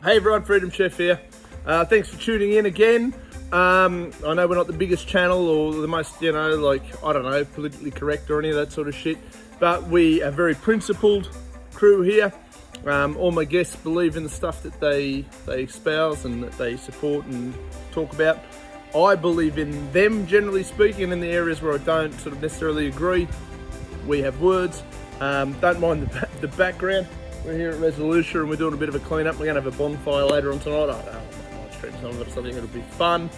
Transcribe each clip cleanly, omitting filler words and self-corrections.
Hey everyone, Freedom Chef here. Thanks for tuning in again. I know we're not the biggest channel or the most, politically correct or any of that sort of shit, but we are a very principled crew here. All my guests believe in the stuff that they espouse and that they support and talk about. I believe in them, generally speaking, and in the areas where I don't sort of necessarily agree, we have words. Don't mind the background. We're here at Resolute and we're doing a bit of a clean up. We're going to have a bonfire later on tonight. I might stream some of something that'll be fun.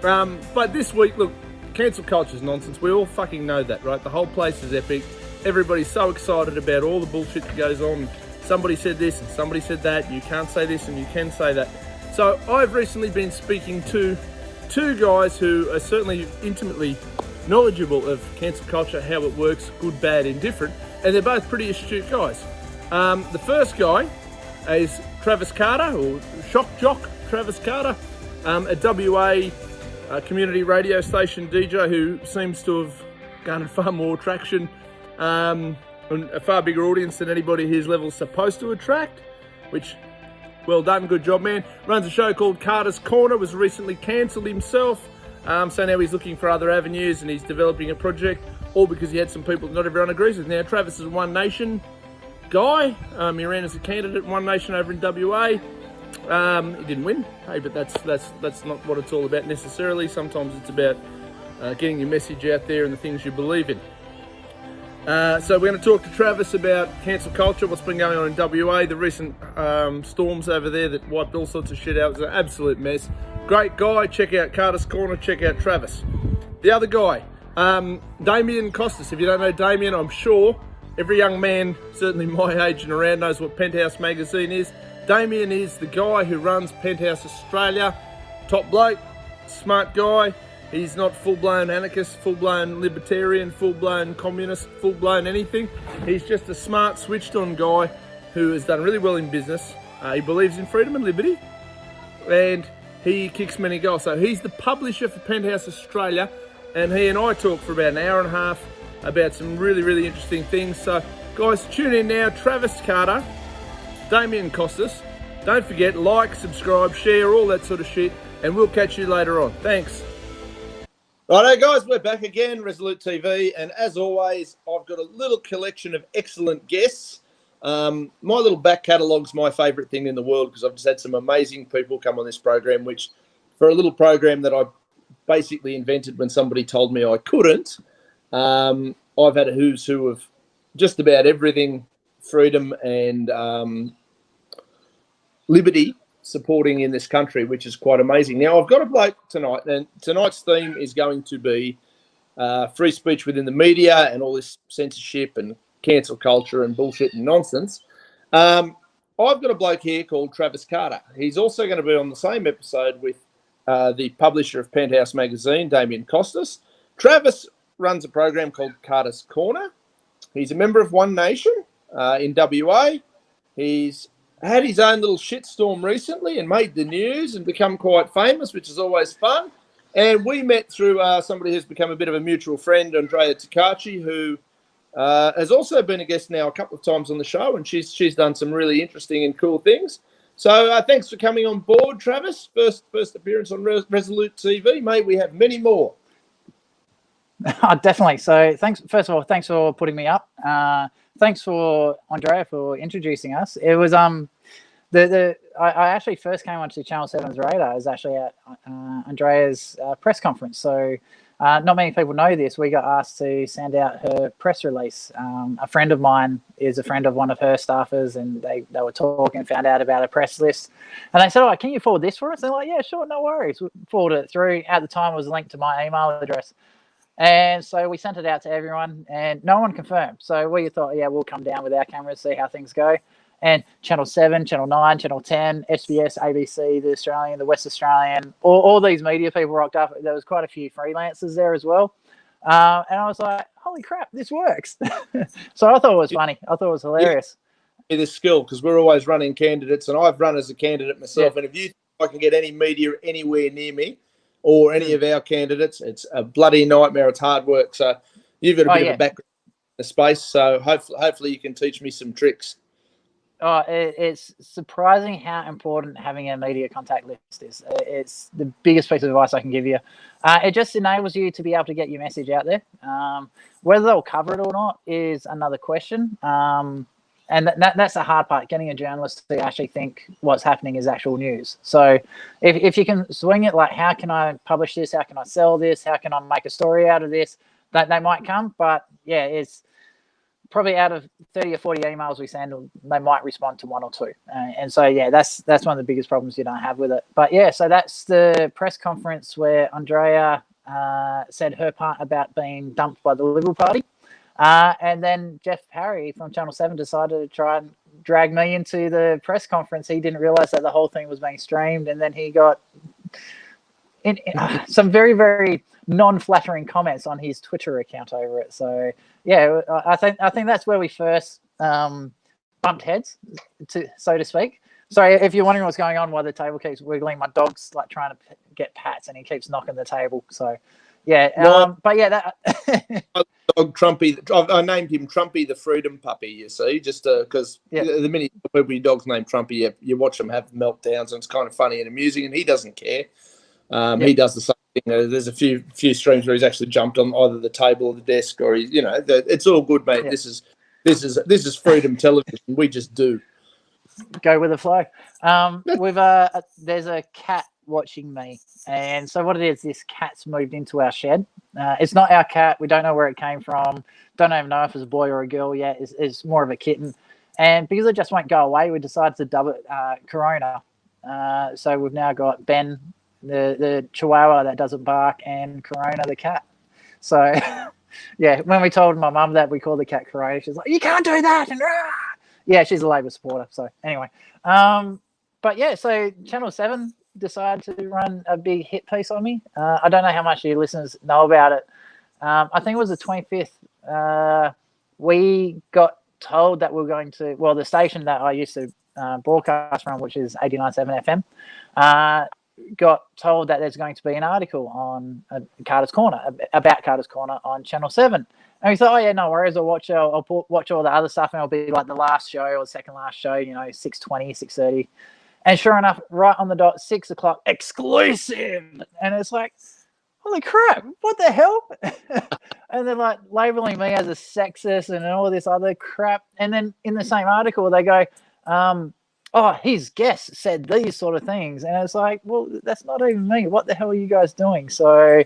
But this week, look, cancel culture is nonsense. We all fucking know that, right? The whole place is epic. Everybody's so excited about all the bullshit that goes on. Somebody said this and somebody said that. You can't say this and you can say that. So I've recently been speaking to two guys who are certainly intimately knowledgeable of cancel culture, how it works, good, bad, indifferent, and they're both pretty astute guys. The first guy is Travis Carter, or Shock Jock Travis Carter, a WA community radio station DJ who seems to have garnered far more traction and a far bigger audience than anybody his level is supposed to attract, which, well done, good job, man. Runs a show called Carter's Corner, was recently cancelled himself, so now he's looking for other avenues and he's developing a project, all because he had some people that not everyone agrees with. Now, Travis is One Nation guy. He ran as a candidate in One Nation over in WA. He didn't win, hey, but that's not what it's all about necessarily. Sometimes it's about getting your message out there and the things you believe in. So we're going to talk to Travis about cancel culture, what's been going on in WA, the recent storms over there that wiped all sorts of shit out. It was an absolute mess. Great guy. Check out Carter's Corner. Check out Travis. The other guy, Damien Costas. If you don't know Damien, I'm sure every young man, certainly my age and around, knows what Penthouse magazine is. Damien is the guy who runs Penthouse Australia. Top bloke, smart guy. He's not full-blown anarchist, full-blown libertarian, full-blown communist, full-blown anything. He's just a smart, switched-on guy who has done really well in business. He believes in freedom and liberty, and he kicks many goals. So he's the publisher for Penthouse Australia, and he and I talk for about an hour and a half about some really, really interesting things. So, guys, tune in now. Travis Carter, Damien Costas. Don't forget, like, subscribe, share, all that sort of shit, and we'll catch you later on. Thanks. Righto, guys, we're back again, Resolute TV, and as always, I've got a little collection of excellent guests. My little back catalogue's my favourite thing in the world because I've just had some amazing people come on this program, which, for a little program that I basically invented when somebody told me I couldn't, I've had a who's who of just about everything, freedom and liberty supporting in this country, which is quite amazing. Now, I've got a bloke tonight, and tonight's theme is going to be free speech within the media and all this censorship and cancel culture and bullshit and nonsense. I've got a bloke here called Travis Carter. He's also going to be on the same episode with the publisher of Penthouse magazine, Damien Costas. Travis runs a program called Carter's Corner. He's a member of One Nation in WA. He's had his own little shitstorm recently and made the news and become quite famous, which is always fun. And we met through somebody who's become a bit of a mutual friend, Andrea Takachi, who has also been a guest now a couple of times on the show, and she's done some really interesting and cool things. So thanks for coming on board, Travis. First appearance on Resolute TV. Mate, we have many more. Definitely. So thanks. First of all, thanks for putting me up. Thanks for Andrea for introducing us. It was I actually first came onto Channel 7's radar. I was actually at Andrea's press conference. So not many people know this. We got asked to send out her press release. A friend of mine is a friend of one of her staffers, and they were talking and found out about a press list. And they said, "Oh, can you forward this for us?" And they're like, "Yeah, sure, no worries." We forwarded it through. At the time, it was linked to my email address. And so we sent it out to everyone, and no one confirmed. So we thought, yeah, we'll come down with our cameras, see how things go. And Channel 7, Channel 9, Channel 10, SBS, ABC, The Australian, The West Australian, all these media people rocked up. There was quite a few freelancers there as well. And I was like, holy crap, this works. So I thought it was funny. I thought it was hilarious. Yeah, this skill, because we're always running candidates, and I've run as a candidate myself. Yeah. And if you think I can get any media anywhere near me, or any of our candidates, it's a bloody nightmare. It's hard work. So you've got a bit of a background in the space. So hopefully you can teach me some tricks. It's surprising how important having a media contact list is. It's the biggest piece of advice I can give you. It just enables you to be able to get your message out there. Whether they'll cover it or not is another question. And that's the hard part, getting a journalist to actually think what's happening is actual news. So if you can swing it like, how can I publish this? How can I sell this? How can I make a story out of this? That they might come. But yeah, it's probably out of 30 or 40 emails we send, they might respond to one or two. And so, yeah, that's one of the biggest problems you don't have with it. But yeah, so that's the press conference where Andrea said her part about being dumped by the Liberal Party. And then Jeff Parry from Channel 7 decided to try and drag me into the press conference. He didn't realize that the whole thing was being streamed. And then he got some very, very non-flattering comments on his Twitter account over it. So yeah, I think that's where we first bumped heads, so to speak. Sorry if you're wondering what's going on while the table keeps wiggling. My dog's like trying to get pats and he keeps knocking the table. So yeah, but yeah, that dog Trumpy. I named him Trumpy the Freedom Puppy. You see, just because the minute every dog's named Trumpy, you watch them have meltdowns, and it's kind of funny and amusing, and he doesn't care. He does the same thing. There's a few streams where he's actually jumped on either the table or the desk, or he's, it's all good, mate. Yeah. This is freedom television. We just do go with the flow. There's a cat watching me, and so what it is, this cat's moved into our shed. It's not our cat. We don't know where it came from. Don't even know if it's a boy or a girl yet. It's more of a kitten, and because it just won't go away, we decided to dub it Corona. So we've now got Ben, the Chihuahua that doesn't bark, and Corona the cat. So yeah, when we told my mum that we called the cat Corona, she's like, "You can't do that!" And yeah, she's a Labor supporter. So anyway, but yeah, so Channel 7 decided to run a big hit piece on me. I don't know how much your listeners know about it. I think it was the 25th. We got told that we were going to, well, the station that I used to broadcast from, which is 89.7 FM, got told that there's going to be an article on Carter's Corner, about Carter's Corner on Channel 7. And we thought, oh yeah, no worries, I'll watch all the other stuff, and it'll be like the last show or the second last show, 6:20, 6:30. And sure enough, right on the dot, 6 o'clock, exclusive. And it's like, holy crap, what the hell? And they're like labeling me as a sexist and all this other crap. And then in the same article, they go, oh, his guest said these sort of things. And it's like, well, that's not even me. What the hell are you guys doing? So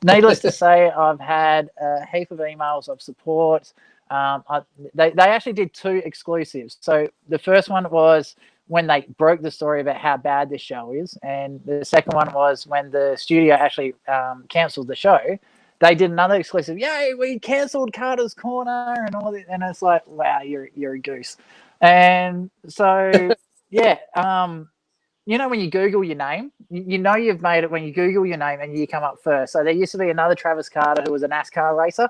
needless to say, I've had a heap of emails of support. They actually did 2 exclusives. So the first one was when they broke the story about how bad this show is, and the second one was when the studio actually cancelled the show. They did another exclusive. Yay, we cancelled Carter's Corner and all that. And it's like, wow, you're a goose. And so yeah, when you Google your name, you've made it when you Google your name and you come up first. So there used to be another Travis Carter who was a NASCAR racer,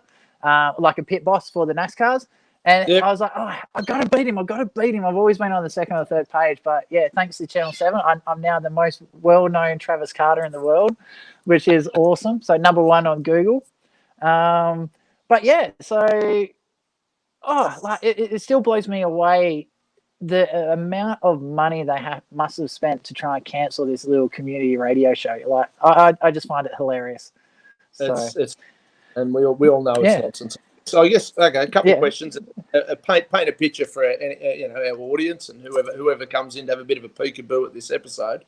like a pit boss for the NASCARs. And I was like, oh, I've got to beat him. I've always been on the second or third page. But yeah, thanks to Channel 7, I'm now the most well-known Travis Carter in the world, which is awesome. So number 1 on Google. But yeah, so, it still blows me away the amount of money they must have spent to try and cancel this little community radio show. Like, I just find it hilarious. So, and we all know it's nonsense. So I guess, okay, a couple of questions. Paint a picture for our audience and whoever comes in to have a bit of a peekaboo at this episode.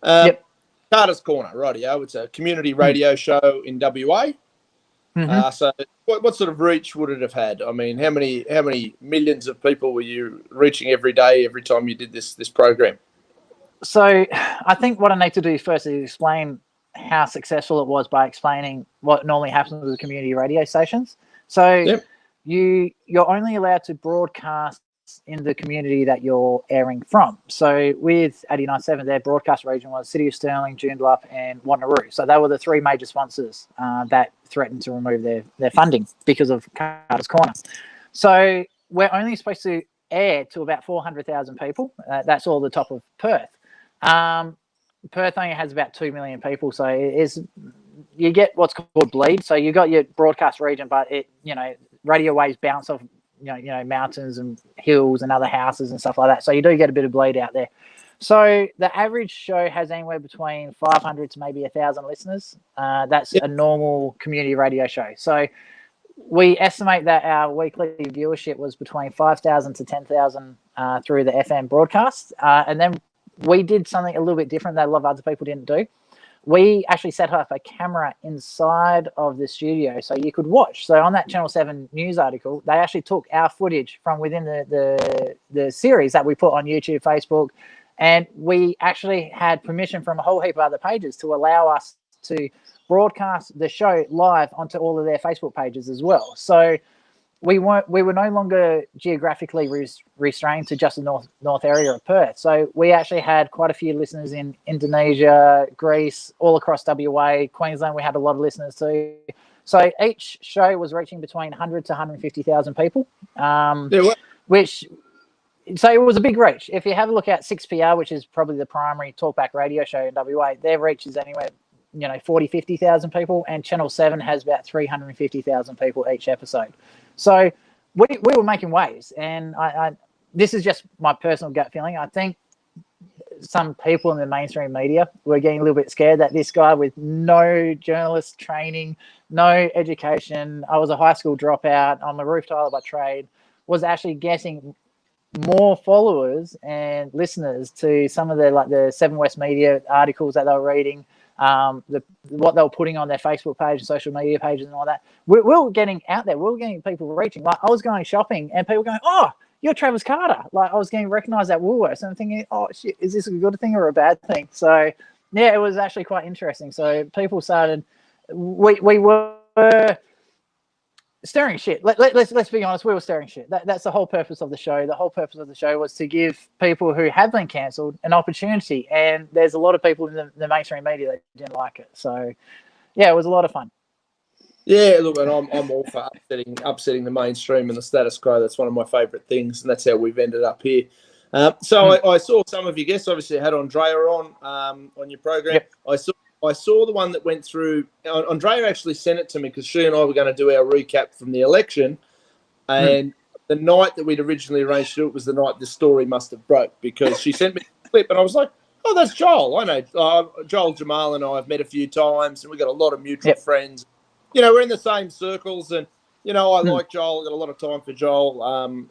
Carter's Corner, rightio. It's a community radio show in WA. Mm-hmm. So what sort of reach would it have had? I mean, how many millions of people were you reaching every day, every time you did this program? So I think what I need to do first is explain how successful it was by explaining what normally happens with community radio stations. So you're only allowed to broadcast in the community that you're airing from. So with 89.7, their broadcast region was City of Stirling, Joondalup and Wanneroo. So they were the 3 major sponsors that threatened to remove their funding because of Carter's Corner. So we're only supposed to air to about 400,000 people. That's all the top of Perth. Perth only has about 2 million people, so you get what's called bleed. So you got your broadcast region, but radio waves bounce off mountains and hills and other houses and stuff like that. So you do get a bit of bleed out there. So the average show has anywhere between 500 to maybe 1,000 listeners. That's a normal community radio show. So we estimate that our weekly viewership was between 5,000 to 10,000 through the FM broadcast. And then we did something a little bit different that a lot of other people didn't do. We actually set up a camera inside of the studio so you could watch. So on that Channel 7 news article, they actually took our footage from within the series that we put on YouTube, Facebook, and we actually had permission from a whole heap of other pages to allow us to broadcast the show live onto all of their Facebook pages as well. So we were no longer geographically restrained to just the north area of Perth. So we actually had quite a few listeners in Indonesia, Greece, all across WA, Queensland. We had a lot of listeners too. So each show was reaching between 100 to 150,000 people, so it was a big reach. If you have a look at 6PR, which is probably the primary talkback radio show in WA, their reach is anywhere 40, 50,000 people, and Channel 7 has about 350,000 people each episode. So we were making waves, and I this is just my personal gut feeling. I think some people in the mainstream media were getting a little bit scared that this guy with no journalist training, no education, I was a high school dropout, I'm a roof tiler by trade, was actually getting more followers and listeners to some of the Seven West Media articles that they were reading, what they were putting on their Facebook page and social media pages and all that. We were getting out there. We were getting people reaching. Like I was going shopping and people going, "Oh, you're Travis Carter." Like I was getting recognised at Woolworths, and I'm thinking, "Oh shit, is this a good thing or a bad thing?" So yeah, it was actually quite interesting. So people started. We were stirring shit. Let's be honest. We were stirring shit. That's the whole purpose of the show. The whole purpose of the show was to give people who have been cancelled an opportunity. And there's a lot of people in the mainstream media that didn't like it. So, yeah, it was a lot of fun. Yeah, look, and I'm all for upsetting the mainstream and the status quo. That's one of my favourite things, and that's how we've ended up here. I saw some of your guests. Obviously, had Andrea on your program. Yep. I saw the one that went through. Andrea actually sent it to me because she and I were going to do our recap from the election. And the night that we'd originally arranged to do it was the night the story must have broke, because she sent me a clip and I was like, oh, that's Joel. I know Joel Jamal and I have met a few times and we've got a lot of mutual friends. We're in the same circles and, I like Joel. I've got a lot of time for Joel.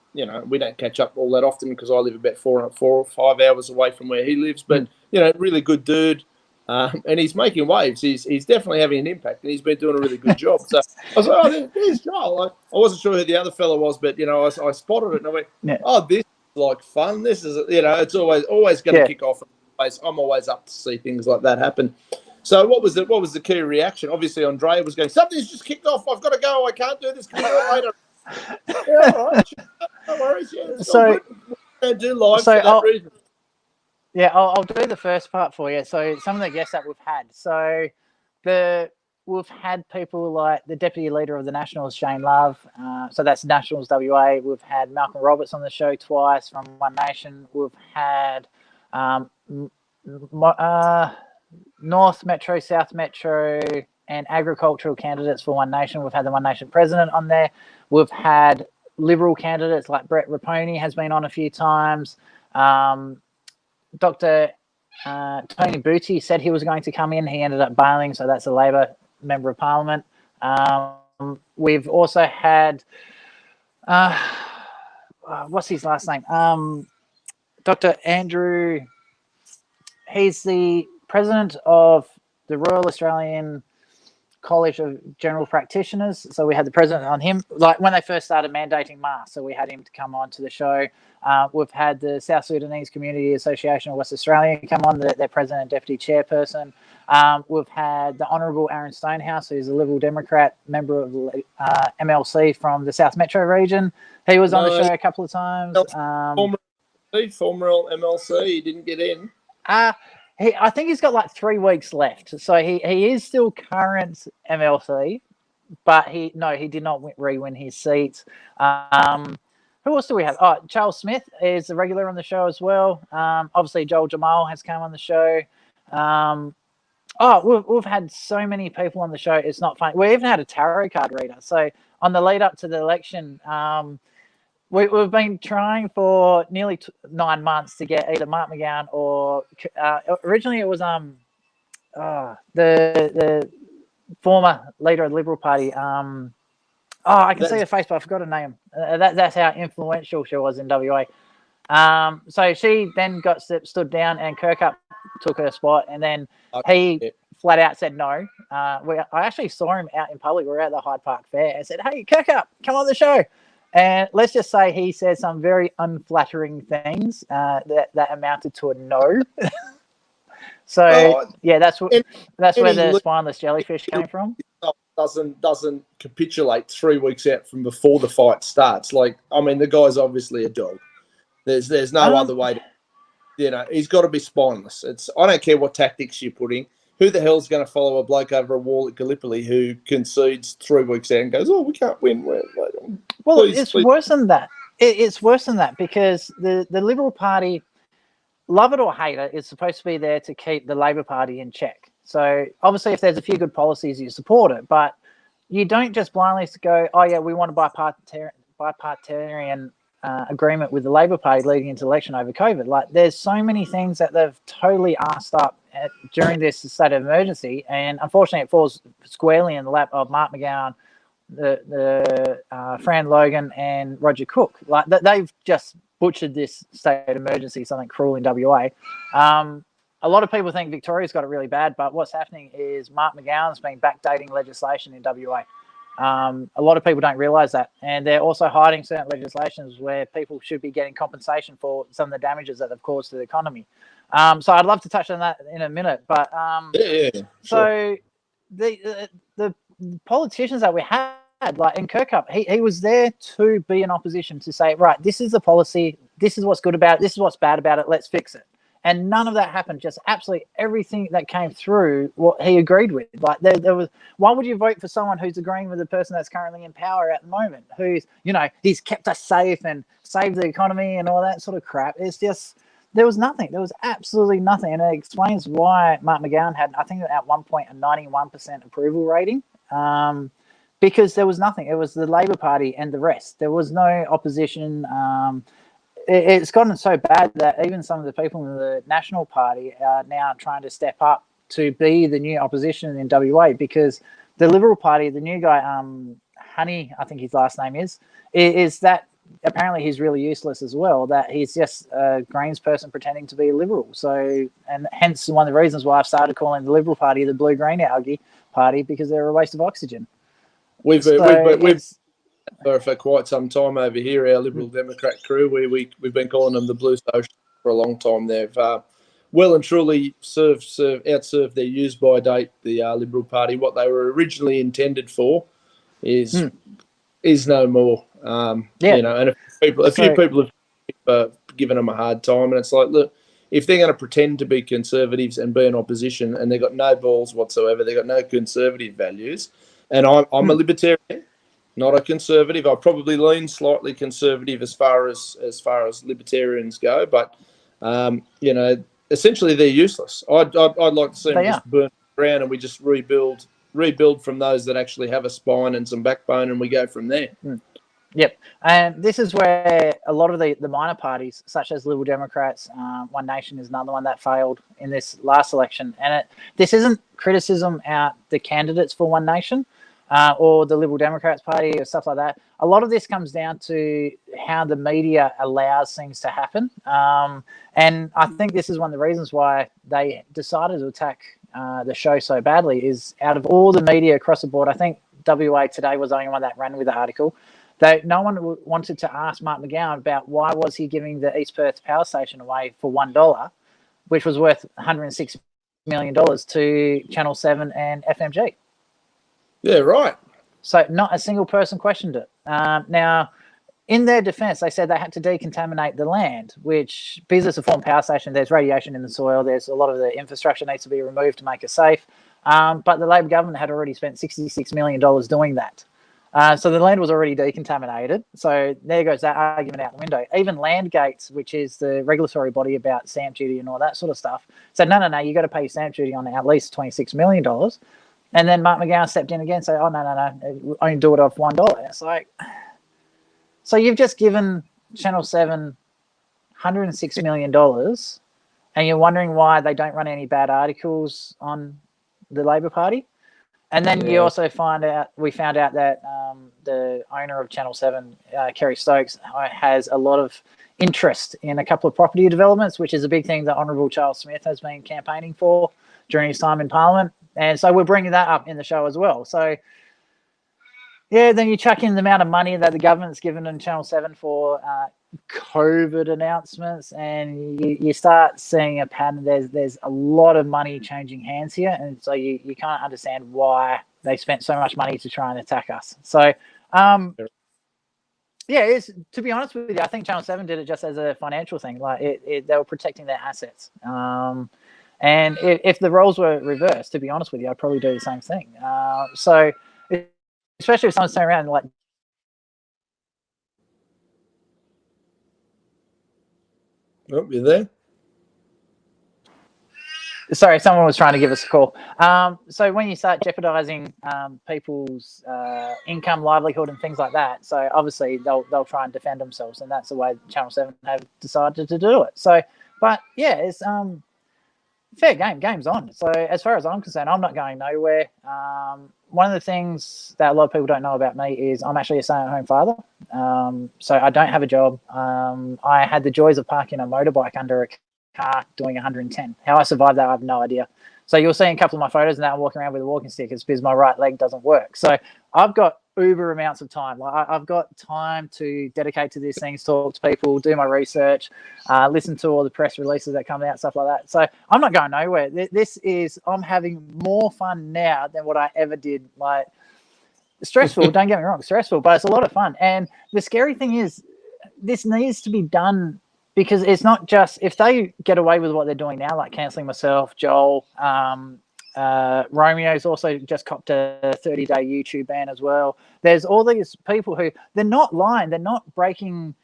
We don't catch up all that often because I live about 4 or 5 hours away from where he lives. But, really good dude. And he's making waves. He's definitely having an impact, and he's been doing a really good job. So I was like, oh, there's Joel. I wasn't sure who the other fellow was, but, I spotted it, and I went, oh, this is like fun. This is, it's always going to kick off. I'm always up to see things like that happen. So what was the key reaction? Obviously, Andrea was going, something's just kicked off. I've got to go. I can't do this. Can we do it later? Yeah, all right. No worries. Yeah, it's all good. We're going to do live for that reason. Yeah, I'll do the first part for you. So some of the guests that we've had. So we've had people like the Deputy Leader of the Nationals, Shane Love. So that's Nationals WA. We've had Malcolm Roberts on the show twice from One Nation. We've had North Metro, South Metro, and agricultural candidates for One Nation. We've had the One Nation president on there. We've had Liberal candidates like Brett Raponi has been on a few times. Dr. Tony Booty said he was going to come in. He ended up bailing, so that's a Labor Member of Parliament. We've also had, what's his last name? Dr. Andrew, he's the president of the Royal Australian College of General Practitioners. So we had the president on him, like when they first started mandating masks. So we had him to come on to the show. We've had the South Sudanese Community Association of West Australia come on, their president and deputy chairperson. We've had the Honourable Aaron Stonehouse, who's a Liberal Democrat member of MLC from the South Metro region. He was on the show a couple of times. Former MLC, he didn't get in. I think he's got like 3 weeks left. So he is still current MLC, but he did not re-win his seat. Who else do we have? Oh, Charles Smith is a regular on the show as well. Obviously, Joel Jamal has come on the show. We've had so many people on the show. It's not funny. We even had a tarot card reader. So on the lead up to the election, We've been trying for nearly 9 months to get either Mark McGowan or originally it was the former leader of the Liberal Party. I can see her face, but I forgot her name. That's how influential she was in WA. So she then got stood down, and Kirkup took her spot, and then he flat out said no. I actually saw him out in public. We were at the Hyde Park Fair, and said, "Hey, Kirkup, come on the show." And let's just say he said some very unflattering things that amounted to a no. So yeah, that's where the spineless jellyfish came from. Doesn't capitulate 3 weeks out from before the fight starts. Like, I mean, the guy's obviously a dog. There's no other way to, he's got to be spineless. I don't care what tactics you're putting. Who the hell's going to follow a bloke over a wall at Gallipoli who concedes 3 weeks out and goes, "Oh, we can't win"? Well, it's worse than that. It's worse than that, because the Liberal Party, love it or hate it, is supposed to be there to keep the Labor Party in check. So obviously, if there's a few good policies, you support it, but you don't just blindly go, "Oh yeah, we want a bipartisan agreement with the Labor Party leading into election over COVID." Like, there's so many things that they've totally arsed up during this state of emergency, and unfortunately, it falls squarely in the lap of Mark McGowan, the Fran Logan, and Roger Cook. Like, they've just butchered this state of emergency, something cruel in WA. A lot of people think Victoria's got it really bad, but what's happening is Mark McGowan's been backdating legislation in WA. A lot of people don't realise that, and they're also hiding certain legislations where people should be getting compensation for some of the damages that they've caused to the economy. So I'd love to touch on that in a minute, but so the politicians that we had, like in Kirkup, he was there to be in opposition, to say, right, this is the policy, this is what's good about it, this is what's bad about it, let's fix it. And none of that happened. Just absolutely everything that came through, what he agreed with. Like, there was, why would you vote for someone who's agreeing with the person that's currently in power at the moment, who's, he's kept us safe and saved the economy and all that sort of crap? It's just, there was nothing. There was absolutely nothing. And it explains why Mark McGowan had, I think, at one point, a 91% approval rating, because there was nothing. It was the Labor Party and the rest. There was no opposition. It's gotten so bad that even some of the people in the National Party are now trying to step up to be the new opposition in WA, because the Liberal Party, the new guy, Honey, I think his last name is that apparently he's really useless as well, that he's just a Greens person pretending to be a Liberal. So, and hence one of the reasons why I've started calling the Liberal Party the Blue-Green Algae Party, because they're a waste of oxygen. We've for quite some time over here, our Liberal Democrat crew, we've been calling them the Blue Socialists for a long time. They've well and truly outserved their use-by date, the Liberal Party. What they were originally intended for is no more. And a few people have given them a hard time, and it's like, look, if they're going to pretend to be conservatives and be in opposition, and they've got no balls whatsoever, they've got no conservative values, and I'm a libertarian, not a conservative. I probably lean slightly conservative as far as libertarians go, but essentially they're useless. I'd like to see them just burn around, and we just rebuild from those that actually have a spine and some backbone, and we go from there. Yep, and this is where a lot of the minor parties, such as Liberal Democrats, One Nation is another one that failed in this last election. And this isn't criticism out the candidates for One Nation, or the Liberal Democrats Party or stuff like that. A lot of this comes down to how the media allows things to happen. And I think this is one of the reasons why they decided to attack the show so badly, is out of all the media across the board, I think WA Today was the only one that ran with the article. No one wanted to ask Mark McGowan about why was he giving the East Perth power station away for $1, which was worth $106 million to Channel 7 and FMG. Yeah, right. So not a single person questioned it. Now, in their defense, they said they had to decontaminate the land, which, because it's a former power station, there's radiation in the soil, there's a lot of the infrastructure needs to be removed to make it safe. But the Labor government had already spent $66 million doing that. So the land was already decontaminated. So there goes that argument out the window. Even Landgates, which is the regulatory body about stamp duty and all that sort of stuff, said, no, you got to pay your stamp duty on at least $26 million. And then Mark McGowan stepped in again and said, oh, no, only do it off $1. It's like, So you've just given Channel 7 $106 million, and you're wondering why they don't run any bad articles on the Labor Party. And then you also we found out that the owner of Channel 7, Kerry Stokes, has a lot of interest in a couple of property developments, which is a big thing that Honourable Charles Smith has been campaigning for during his time in Parliament. And so we're bringing that up in the show as well. So, yeah, then you chuck in the amount of money that the government's given in Channel 7 for COVID announcements, and you start seeing a pattern. There's a lot of money changing hands here, and so you can't understand why they spent so much money to try and attack us. So, yeah, to be honest with you, I think Channel 7 did it just as a financial thing. Like they were protecting their assets. And if the roles were reversed, to be honest with you, I'd probably do the same thing. So, especially if someone's turning around and like, oh, you there? Sorry, someone was trying to give us a call. So when you start jeopardizing people's income, livelihood, and things like that, so obviously they'll try and defend themselves, and that's the way Channel 7 have decided to do it. So, but yeah, it's fair game. Game's on. So as far as I'm concerned, I'm not going nowhere. One of the things that a lot of people don't know about me is I'm actually a stay-at-home father. So I don't have a job. I had the joys of parking a motorbike under a car doing 110. How I survived that, I have no idea. So you'll see in a couple of my photos now I'm walking around with a walking stick. It's because my right leg doesn't work. So I've got uber amounts of time. Like I've got time to dedicate to these things, talk to people, do my research, listen to all the press releases that come out, stuff like that. So I'm not going nowhere. I'm having more fun now than what I ever did. Like stressful, don't get me wrong, stressful, but it's a lot of fun. And the scary thing is this needs to be done, because it's not just if they get away with what they're doing now, like cancelling myself, Joel, Romeo's also just copped a 30-day YouTube ban as well. There's all these people who they're not lying, they're not breaking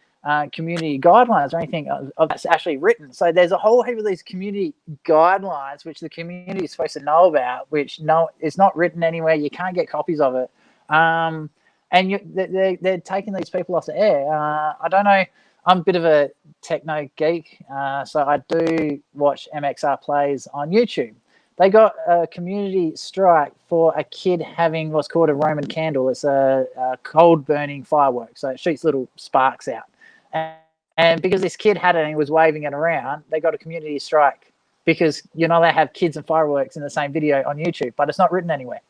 community guidelines or anything that's actually written. So there's a whole heap of these community guidelines which the community is supposed to know about, which it's not written anywhere. You can't get copies of it, and they're taking these people off the air. I don't know. I'm a bit of a techno geek, so I do watch MXR plays on YouTube. They got a community strike for a kid having what's called a Roman candle. It's a cold burning firework, so it shoots little sparks out. And because this kid had it and he was waving it around, they got a community strike, because you're not allowed to have kids and fireworks in the same video on YouTube, but it's not written anywhere.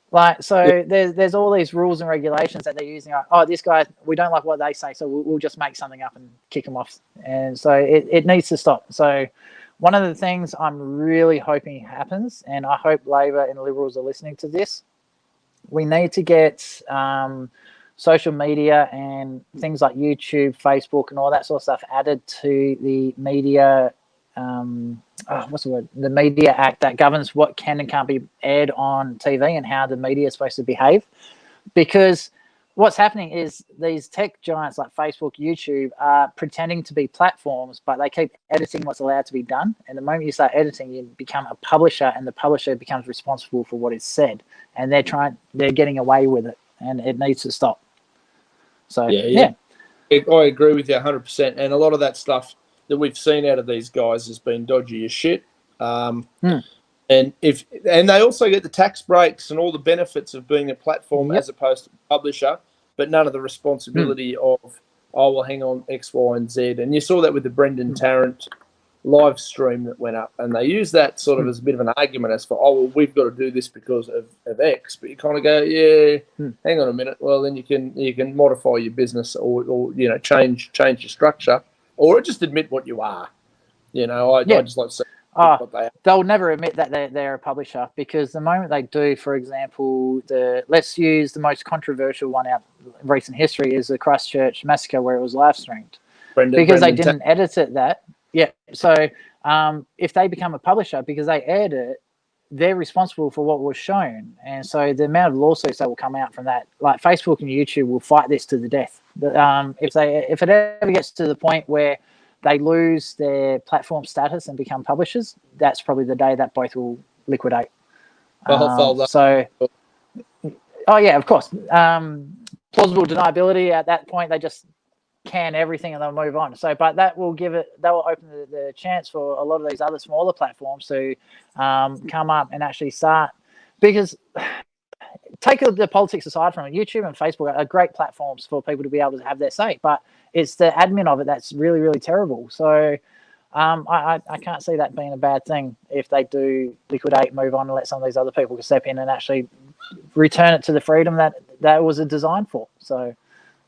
Like, so there's all these rules and regulations that they're using. Like, oh, this guy, we don't like what they say, so we'll just make something up and kick them off. And so it needs to stop. So one of the things I'm really hoping happens, and I hope Labor and Liberals are listening to this, we need to get social media and things like YouTube, Facebook, and all that sort of stuff added to the media what's the word? The Media Act that governs what can and can't be aired on TV and how the media is supposed to behave. Because what's happening is these tech giants like Facebook, YouTube are pretending to be platforms, but they keep editing what's allowed to be done. And the moment you start editing, you become a publisher, and the publisher becomes responsible for what is said. And they're getting away with it, and it needs to stop. So yeah. I agree with you 100%. And a lot of that stuff that we've seen out of these guys has been dodgy as shit. And they also get the tax breaks and all the benefits of being a platform as opposed to a publisher, but none of the responsibility of, oh, well, hang on, X, Y, and Z. And you saw that with the Brendan Tarrant live stream that went up, and they use that sort of as a bit of an argument as for, oh, well, we've got to do this because of X. But you kind of go, hang on a minute. Well, then you can modify your business or change your structure. Or just admit what you are. I just like to say what they are. They'll never admit that they're a publisher, because the moment they do, for example, let's use the most controversial one out in recent history is the Christchurch Massacre, where it was live streamed. Because they didn't edit it that. Yeah. So if they become a publisher because they aired it, they're responsible for what was shown. And so the amount of lawsuits that will come out from that, like Facebook and YouTube will fight this to the death. If it ever gets to the point where they lose their platform status and become publishers, that's probably the day that both will liquidate. Oh yeah, of course. plausible deniability. At that point, they just can everything and they'll move on. So, but that will open the chance for a lot of these other smaller platforms to come up and actually start, because take the politics aside from it, YouTube and Facebook are great platforms for people to be able to have their say, but it's the admin of it that's really, really terrible. So I can't see that being a bad thing if they do liquidate, move on, and let some of these other people step in and actually return it to the freedom that was designed for. So,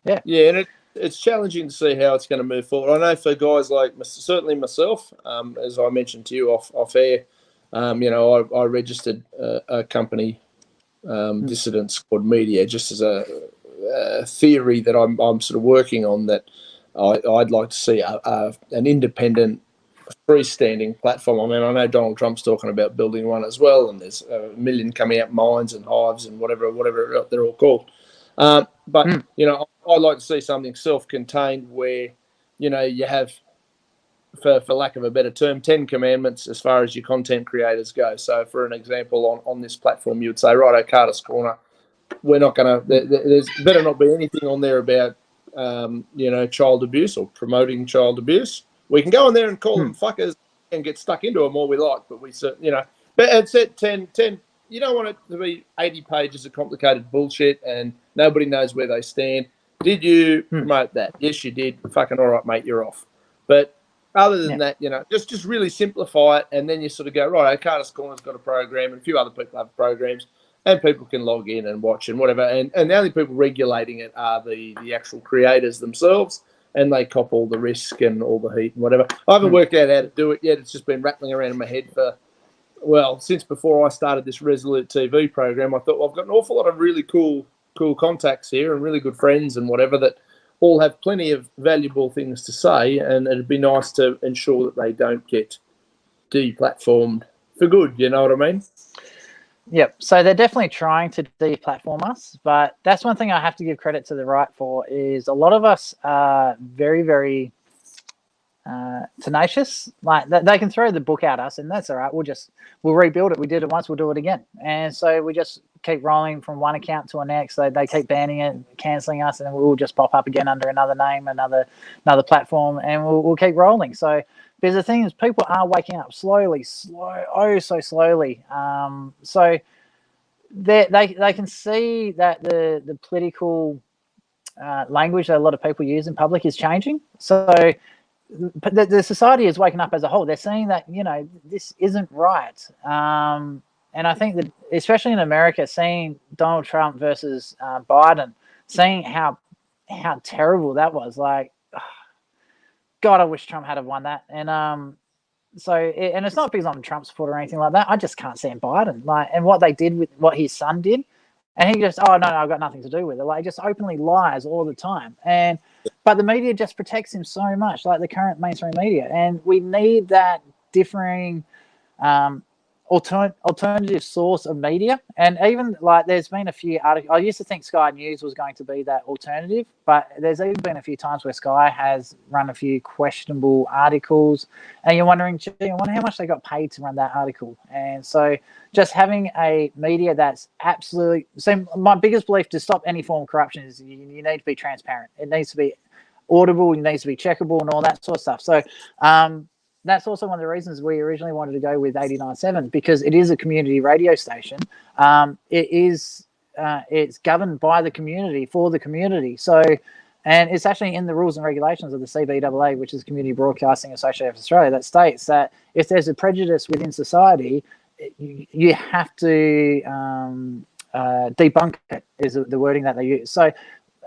yeah. Yeah, and it's challenging to see how it's going to move forward. I know for guys like certainly myself, as I mentioned to you off air, I registered a company, Dissident Squad Media, just as a theory that I'm sort of working on, that I'd like to see an independent, freestanding platform. I mean, I know Donald Trump's talking about building one as well, and there's a million coming out, Minds and Hives and whatever they're all called. But I'd like to see something self-contained where, you have, for lack of a better term, 10 commandments as far as your content creators go. So, for an example, on this platform, you would say, right, Costas Corner, we're not going to. There's better not be anything on there about, child abuse or promoting child abuse. We can go on there and call them fuckers and get stuck into them all we like, but But it's at 10. You don't want it to be 80 pages of complicated bullshit and nobody knows where they stand. Did you promote that? Yes, you did. Fucking all right, mate, you're off. But other than that, just really simplify it, and then you sort of go, right, Costas Corner's got a program, and a few other people have programs, and people can log in and watch and whatever. And the only people regulating it are the actual creators themselves, and they cop all the risk and all the heat and whatever. I haven't worked out how to do it yet. It's just been rattling around in my head since before I started this Resolute TV program. I thought, well, I've got an awful lot of really cool contacts here and really good friends and whatever that all have plenty of valuable things to say, and it'd be nice to ensure that they don't get deplatformed for good. You know what I mean? Yep. So they're definitely trying to deplatform us, but that's one thing I have to give credit to the right for, is a lot of us are very, very tenacious. Like they can throw the book at us, and that's all right. We'll rebuild it. We did it once, we'll do it again. And so we just keep rolling from one account to the next. They keep banning it, canceling us, and then we'll just pop up again under another name, another platform, and we'll keep rolling. So because the thing is, people are waking up so slowly. So they can see that the political language that a lot of people use in public is changing. So the society is waking up as a whole. They're seeing that, this isn't right. And I think that, especially in America, seeing Donald Trump versus Biden, seeing how terrible that was, like, God, I wish Trump had have won that. And and it's not because I'm a Trump supporter or anything like that. I just can't stand Biden. Like, and what they did with what his son did, and he just, oh no, I've got nothing to do with it. Like, just openly lies all the time. But the media just protects him so much, like the current mainstream media, and we need that differing alternative source of media. And even like there's been a few articles. I used to think Sky News was going to be that alternative, but there's even been a few times where Sky has run a few questionable articles, and you're wondering, gee, I wonder how much they got paid to run that article. And so just having a media that's absolutely, so my biggest belief to stop any form of corruption is you need to be transparent. It needs to be audible, it needs to be checkable, and all that sort of stuff. So that's also one of the reasons we originally wanted to go with 89.7, because it is a community radio station. It's governed by the community, for the community. So, and it's actually in the rules and regulations of the CBAA, which is Community Broadcasting Association of Australia, that states that if there's a prejudice within society, you have to debunk it, is the wording that they use. So,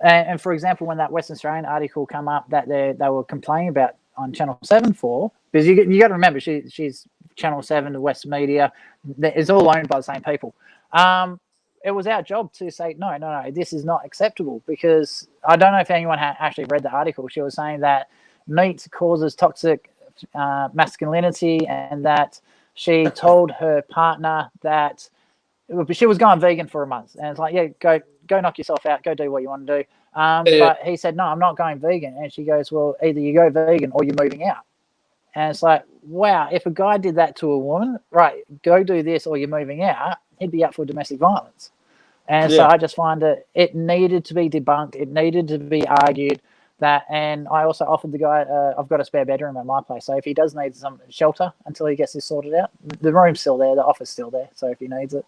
and for example, when that Western Australian article come up that they were complaining about on Channel 7 for, because you got to remember, she's Channel 7, the West Media, it's all owned by the same people. It was our job to say, no, this is not acceptable, because I don't know if anyone actually read the article. She was saying that meat causes toxic masculinity, and that she told her partner that she was going vegan for a month, and it's like, yeah, go knock yourself out, go do what you want to do. But he said, no, I'm not going vegan. And she goes, well, either you go vegan or you're moving out. And it's like, wow, if a guy did that to a woman, right, go do this or you're moving out, he'd be up for domestic violence. And so I just find that it needed to be debunked. It needed to be argued that, and I also offered the guy, I've got a spare bedroom at my place. So if he does need some shelter until he gets this sorted out, the room's still there, the offer's still there. So if he needs it.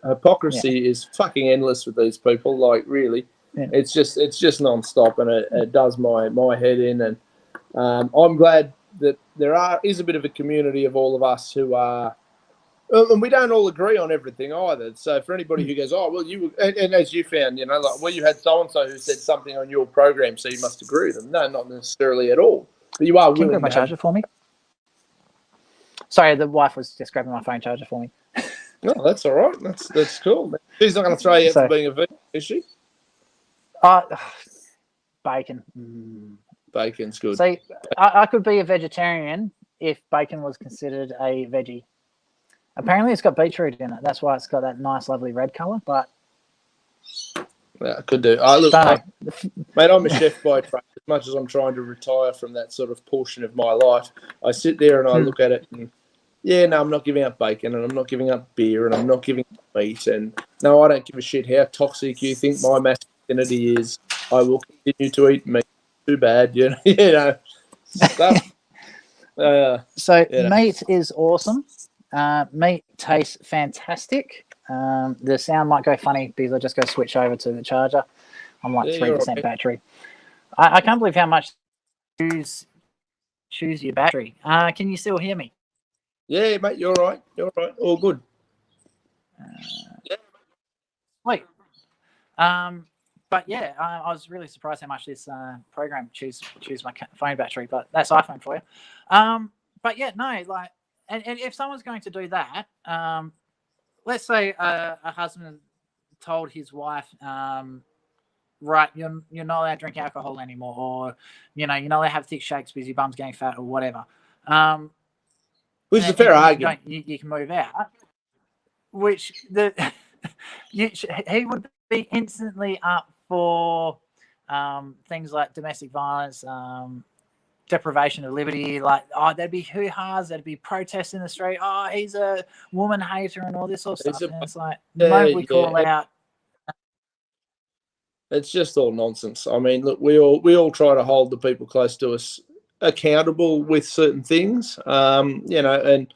Hypocrisy is fucking endless with these people. Like, really, it's just non-stop, and it does my head in. And I'm glad that there is a bit of a community of all of us who are, and we don't all agree on everything either. So for anybody who goes, oh well, and as you found, you know, like, well, you had so and so who said something on your program, so you must agree with them. No, not necessarily at all. But you are willing. Can you grab my charger for me? Sorry, the wife was just grabbing my phone charger for me. No, that's all right. That's cool. She's not going to throw you out for being a vegan, is she? Bacon. Bacon's good. See, I could be a vegetarian if bacon was considered a veggie. Apparently, it's got beetroot in it. That's why it's got that nice, lovely red colour. But yeah, I could do. Mate, I'm a chef by trade. As much as I'm trying to retire from that sort of portion of my life, I sit there and I look at it and, yeah, no, I'm not giving up bacon, and I'm not giving up beer, and I'm not giving up meat, and no, I don't give a shit how toxic you think my masculinity is. I will continue to eat meat. Too bad, you know. Stuff. Meat is awesome. Meat tastes fantastic. The sound might go funny because I just go switch over to the charger. I'm like 3% battery. I can't believe how much choose your battery. Can you still hear me? Yeah, mate, you're right. You're right. All good. Wait. But yeah, I was really surprised how much this program choose my phone battery. But that's iPhone for you. But yeah, no, like, and if someone's going to do that, let's say a husband told his wife, right, you're not allowed to drink alcohol anymore, or you're not allowed to have thick shakes because your bum's getting fat, or whatever. Which is a fair argument. You can move out. Which he would be instantly up for things like domestic violence, deprivation of liberty. Like, there'd be hoo-has, there'd be protests in the street. Oh, he's a woman hater and all this sort of stuff. And it's like, the moment we call out. It's just all nonsense. I mean, look, we all try to hold the people close to us accountable with certain things, and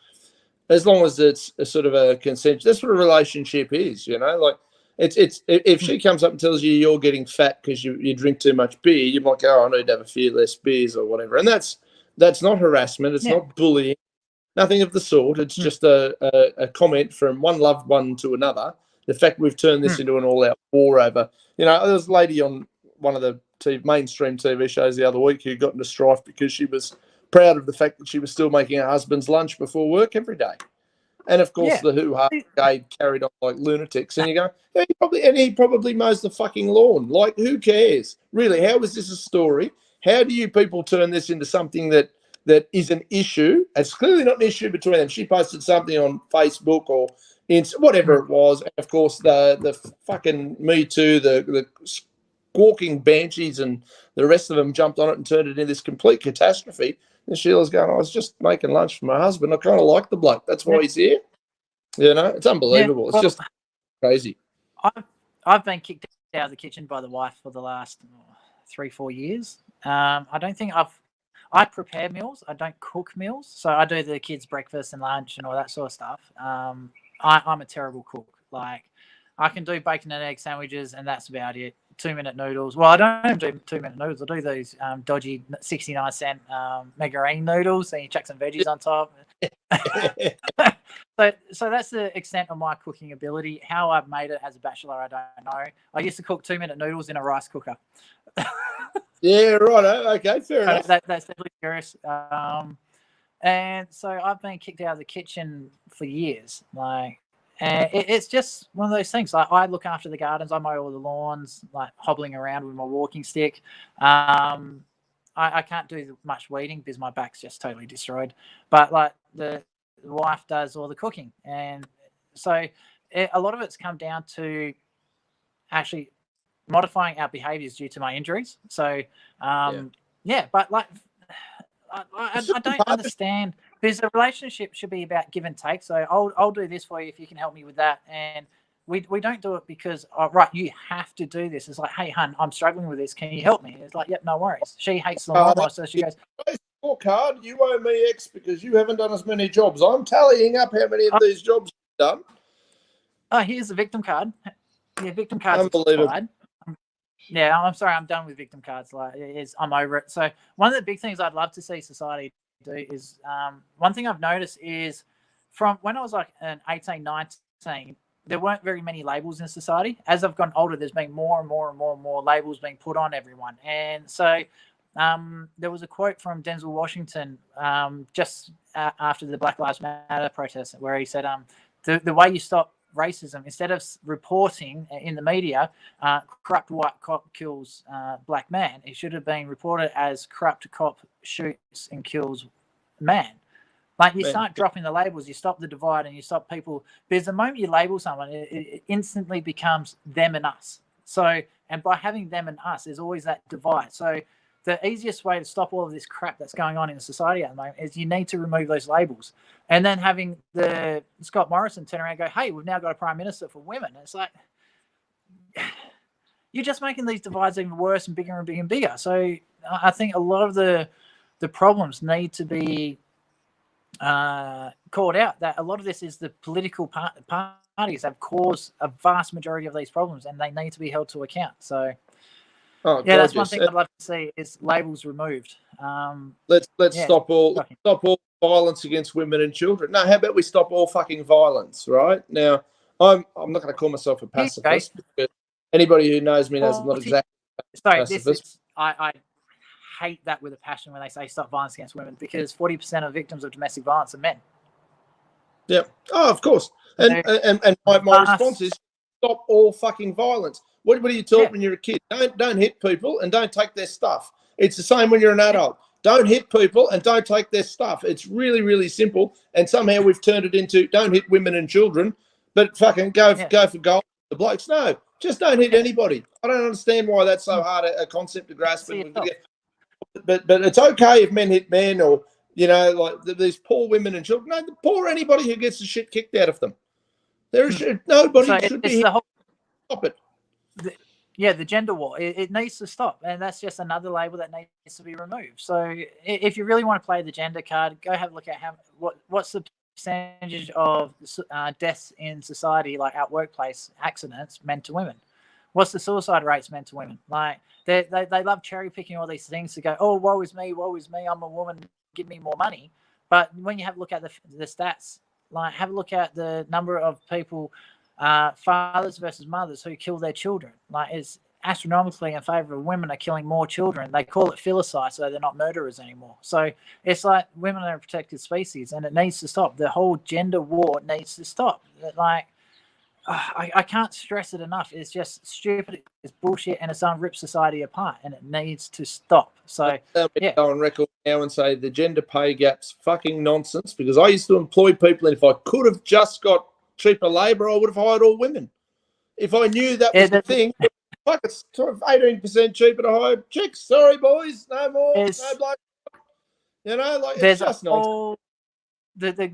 as long as it's a sort of a consent, that's what a relationship is, like it's if she comes up and tells you you're getting fat because you drink too much beer, you might go, I need to have a few less beers or whatever. And that's not harassment. It's not bullying, nothing of the sort. It's just a comment from one loved one to another. The fact we've turned this into an all-out war over, there was a lady on one of the mainstream TV shows the other week who got into strife because she was proud of the fact that she was still making her husband's lunch before work every day. And of course, the hoo-ha brigade carried on like lunatics. And you go, he probably mows the fucking lawn. Like, who cares? Really, how is this a story? How do you people turn this into something that is an issue? It's clearly not an issue between them. She posted something on Facebook or whatever it was. And of course, the fucking Me Too, the squawking banshees and the rest of them jumped on it and turned it into this complete catastrophe. And Sheila's going, I was just making lunch for my husband. I kind of like the bloke. That's why he's here. It's unbelievable. It's just crazy. I've been kicked out of the kitchen by the wife for the last 3-4 years. I don't think I prepare meals. I don't cook meals. So I do the kids' breakfast and lunch and all that sort of stuff. I'm a terrible cook. Like, I can do bacon and egg sandwiches, and that's about it. 2-minute noodles. Well, I don't do 2-minute noodles. I do those dodgy 69-cent margarine noodles, and you chuck some veggies on top. So that's the extent of my cooking ability. How I've made it as a bachelor, I don't know. I used to cook 2-minute noodles in a rice cooker. Yeah, right. Okay, fair enough. That's definitely curious. And so I've been kicked out of the kitchen for years. Like, and it's just one of those things. Like, I look after the gardens, I mow all the lawns, like hobbling around with my walking stick. I can't do much weeding because my back's just totally destroyed. But like the wife does all the cooking, and so a lot of it's come down to actually modifying our behaviours due to my injuries. So but like I don't understand. Because a relationship should be about give and take. So I'll do this for you if you can help me with that. And we don't do it because, oh, right, you have to do this. It's like, hey, hun, I'm struggling with this. Can you help me? It's like, yep, no worries. She hates the lawnmower, so she goes, scorecard, you owe me X because you haven't done as many jobs. I'm tallying up how many of these jobs you've done. Oh, here's the victim card. Yeah, victim card's Unbelievable. expired. Yeah, I'm sorry, I'm done with victim cards. Like, I'm over it. So one of the big things I'd love to see society do is, one thing I've noticed is from when I was like an 18, 19, there weren't very many labels in society. As I've gotten older, there's been more and more and more and more labels being put on everyone. And so there was a quote from Denzel Washington just after the Black Lives Matter protest where he said, the way you stop racism, instead of reporting in the media, corrupt white cop kills black man, it should have been reported as corrupt cop shoots and kills man. Like, you start dropping the labels, you stop the divide, and you stop people, because the moment you label someone, it instantly becomes them and us. So, and by having them and us, there's always that divide. So the easiest way to stop all of this crap that's going on in society at the moment is you need to remove those labels. And then having the Scott Morrison turn around and go, hey, we've now got a prime minister for women. And it's like, you're just making these divides even worse and bigger and bigger and bigger. So I think a lot of the problems need to be called out. That a lot of this is the political parties have caused a vast majority of these problems, and they need to be held to account. So that's one thing I'd love to see is labels removed. Let's stop all violence against women and children. No, how about we stop all fucking violence, right? Now, I'm not going to call myself a pacifist, because anybody who knows me knows I'm not exactly a pacifist. I hate that with a passion when they say stop violence against women, because 40% of victims of domestic violence are men. Yeah. Oh, of course. And my response is stop all fucking violence. What are you taught when you're a kid? Don't hit people and don't take their stuff. It's the same when you're an adult. Don't hit people and don't take their stuff. It's really, really simple. And somehow we've turned it into don't hit women and children, but fucking go for gold. The blokes, no, just don't hit anybody. I don't understand why that's so hard a concept to grasp. But it's okay if men hit men, or, you know, like these poor women and children. No, poor anybody who gets the shit kicked out of them. Nobody should be hit. Stop it. The gender war, it needs to stop, and that's just another label that needs to be removed. So if you really want to play the gender card, go have a look at what's the percentage of deaths in society, like at workplace accidents, men to women. What's the suicide rates men to women? Like, they love cherry picking all these things to go, oh, woe is me, I'm a woman, give me more money. But when you have a look at the stats, like, have a look at the number of people, fathers versus mothers, who kill their children. Like, is astronomically in favor of women are killing more children. They call it filicide, so they're not murderers anymore. So it's like women are a protected species, and it needs to stop. The whole gender war needs to stop. Like, I can't stress it enough. It's just stupid. It's bullshit, and it's going to rip society apart, and it needs to stop. So go on record now and say the gender pay gap's fucking nonsense, because I used to employ people, and if I could have just got cheaper labour, I would have hired all women. If I knew that was the thing, fuck, it's sort of 18% cheaper to hire chicks. Sorry, boys, no more, no bloke. You know, like, it's just nonsense. The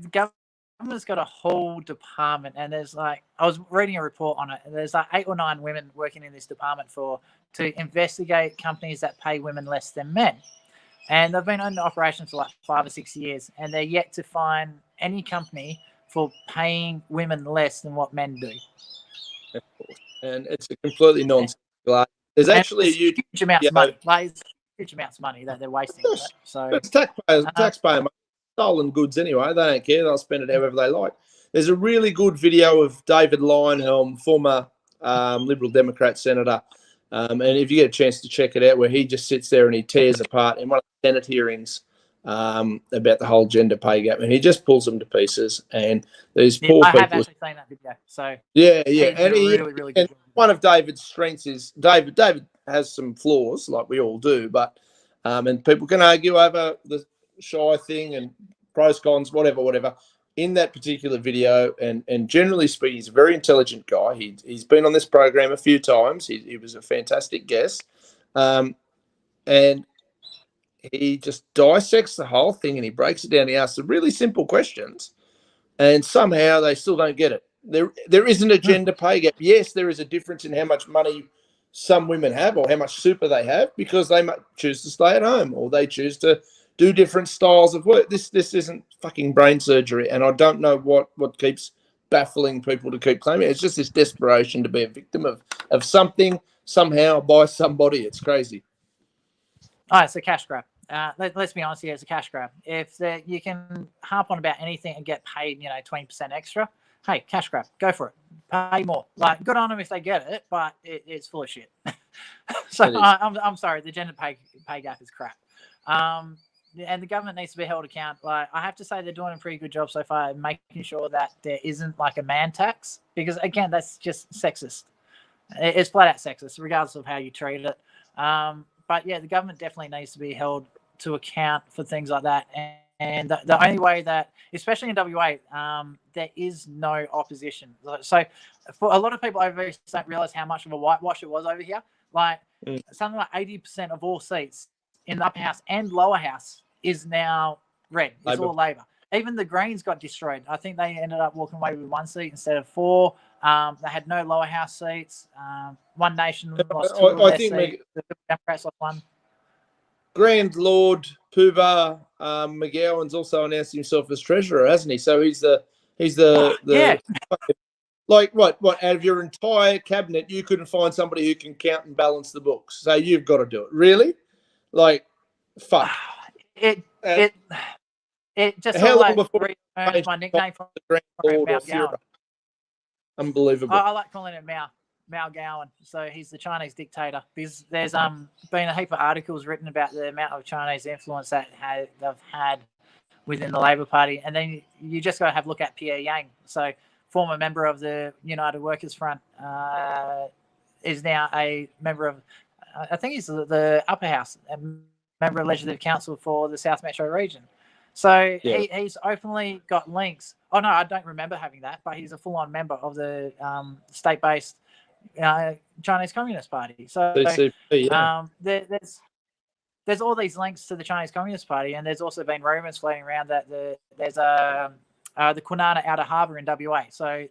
government's got a whole department, and there's like, I was reading a report on it, and there's like 8 or 9 women working in this department to investigate companies that pay women less than men. And they've been in operation for like 5 or 6 years, and they're yet to find any company for paying women less than what men do. Of course. And it's a completely nonsense. There's actually a huge amounts of money. Like, huge amounts of money that they're wasting. So it's taxpayer money. Stolen goods anyway. They don't care. They'll spend it however they like. There's a really good video of David Leyonhjelm, former Liberal Democrat senator, and if you get a chance to check it out, where he just sits there and he tears apart in one of the Senate hearings about the whole gender pay gap, and he just pulls them to pieces. And these poor people. I have actually seen that video. So and really good. One of David's strengths is David has some flaws, like we all do, but and people can argue over the shy thing and pros, cons, whatever. In that particular video, and generally speaking, he's a very intelligent guy. He's been on this program a few times. He was a fantastic guest, and he just dissects the whole thing, and he breaks it down. He asks the really simple questions, and somehow they still don't get it. There isn't a gender pay gap. Yes, there is a difference in how much money some women have or how much super they have because they might choose to stay at home or they choose to do different styles of work. This isn't fucking brain surgery, and I don't know what keeps baffling people to keep claiming. It's just this desperation to be a victim of something somehow by somebody. It's crazy. Oh, it's a cash grab. Let's be honest here, it's a cash grab. If you can harp on about anything and get paid, 20% extra, hey, cash grab, go for it. Pay more. Like, good on them if they get it, but it's full of shit. So I'm sorry, the gender pay gap is crap. And the government needs to be held account. Like, I have to say they're doing a pretty good job so far, making sure that there isn't like a man tax, because again, that's just sexist. It's flat out sexist, regardless of how you treat it. But yeah, the government definitely needs to be held to account for things like that. And the only way that, especially in WA, there is no opposition. So for a lot of people over here don't realise how much of a whitewash it was over here. Like something like 80% of all seats in the upper house and lower house is now red. It's all Labor. Even the Greens got destroyed. I think they ended up walking away with 1 seat instead of 4. They had no lower house seats. One Nation lost 2 of their seats. The Democrats lost 1. Grand Lord Poobah McGowan's also announced himself as treasurer, hasn't he? So he's the yeah. Like what out of your entire cabinet you couldn't find somebody who can count and balance the books. So you've got to do it. Really? Like, fuck. It just how long like before my nickname from the Grand Lord Mao or Führer? Gowan. Unbelievable. I like calling it Mao Gowan. So he's the Chinese dictator. There's been a heap of articles written about the amount of Chinese influence that they've had within the Labor Party, and then you just got to have a look at Pierre Yang. So former member of the United Workers Front is now a member of, I think he's the upper house, a member of Legislative Council for the South Metro region. So he's openly got links. Oh, no, I don't remember having that, but he's a full-on member of the state-based Chinese Communist Party. So there's all these links to the Chinese Communist Party, and there's also been rumours floating around that there's the Kwinana Outer Harbour in WA. So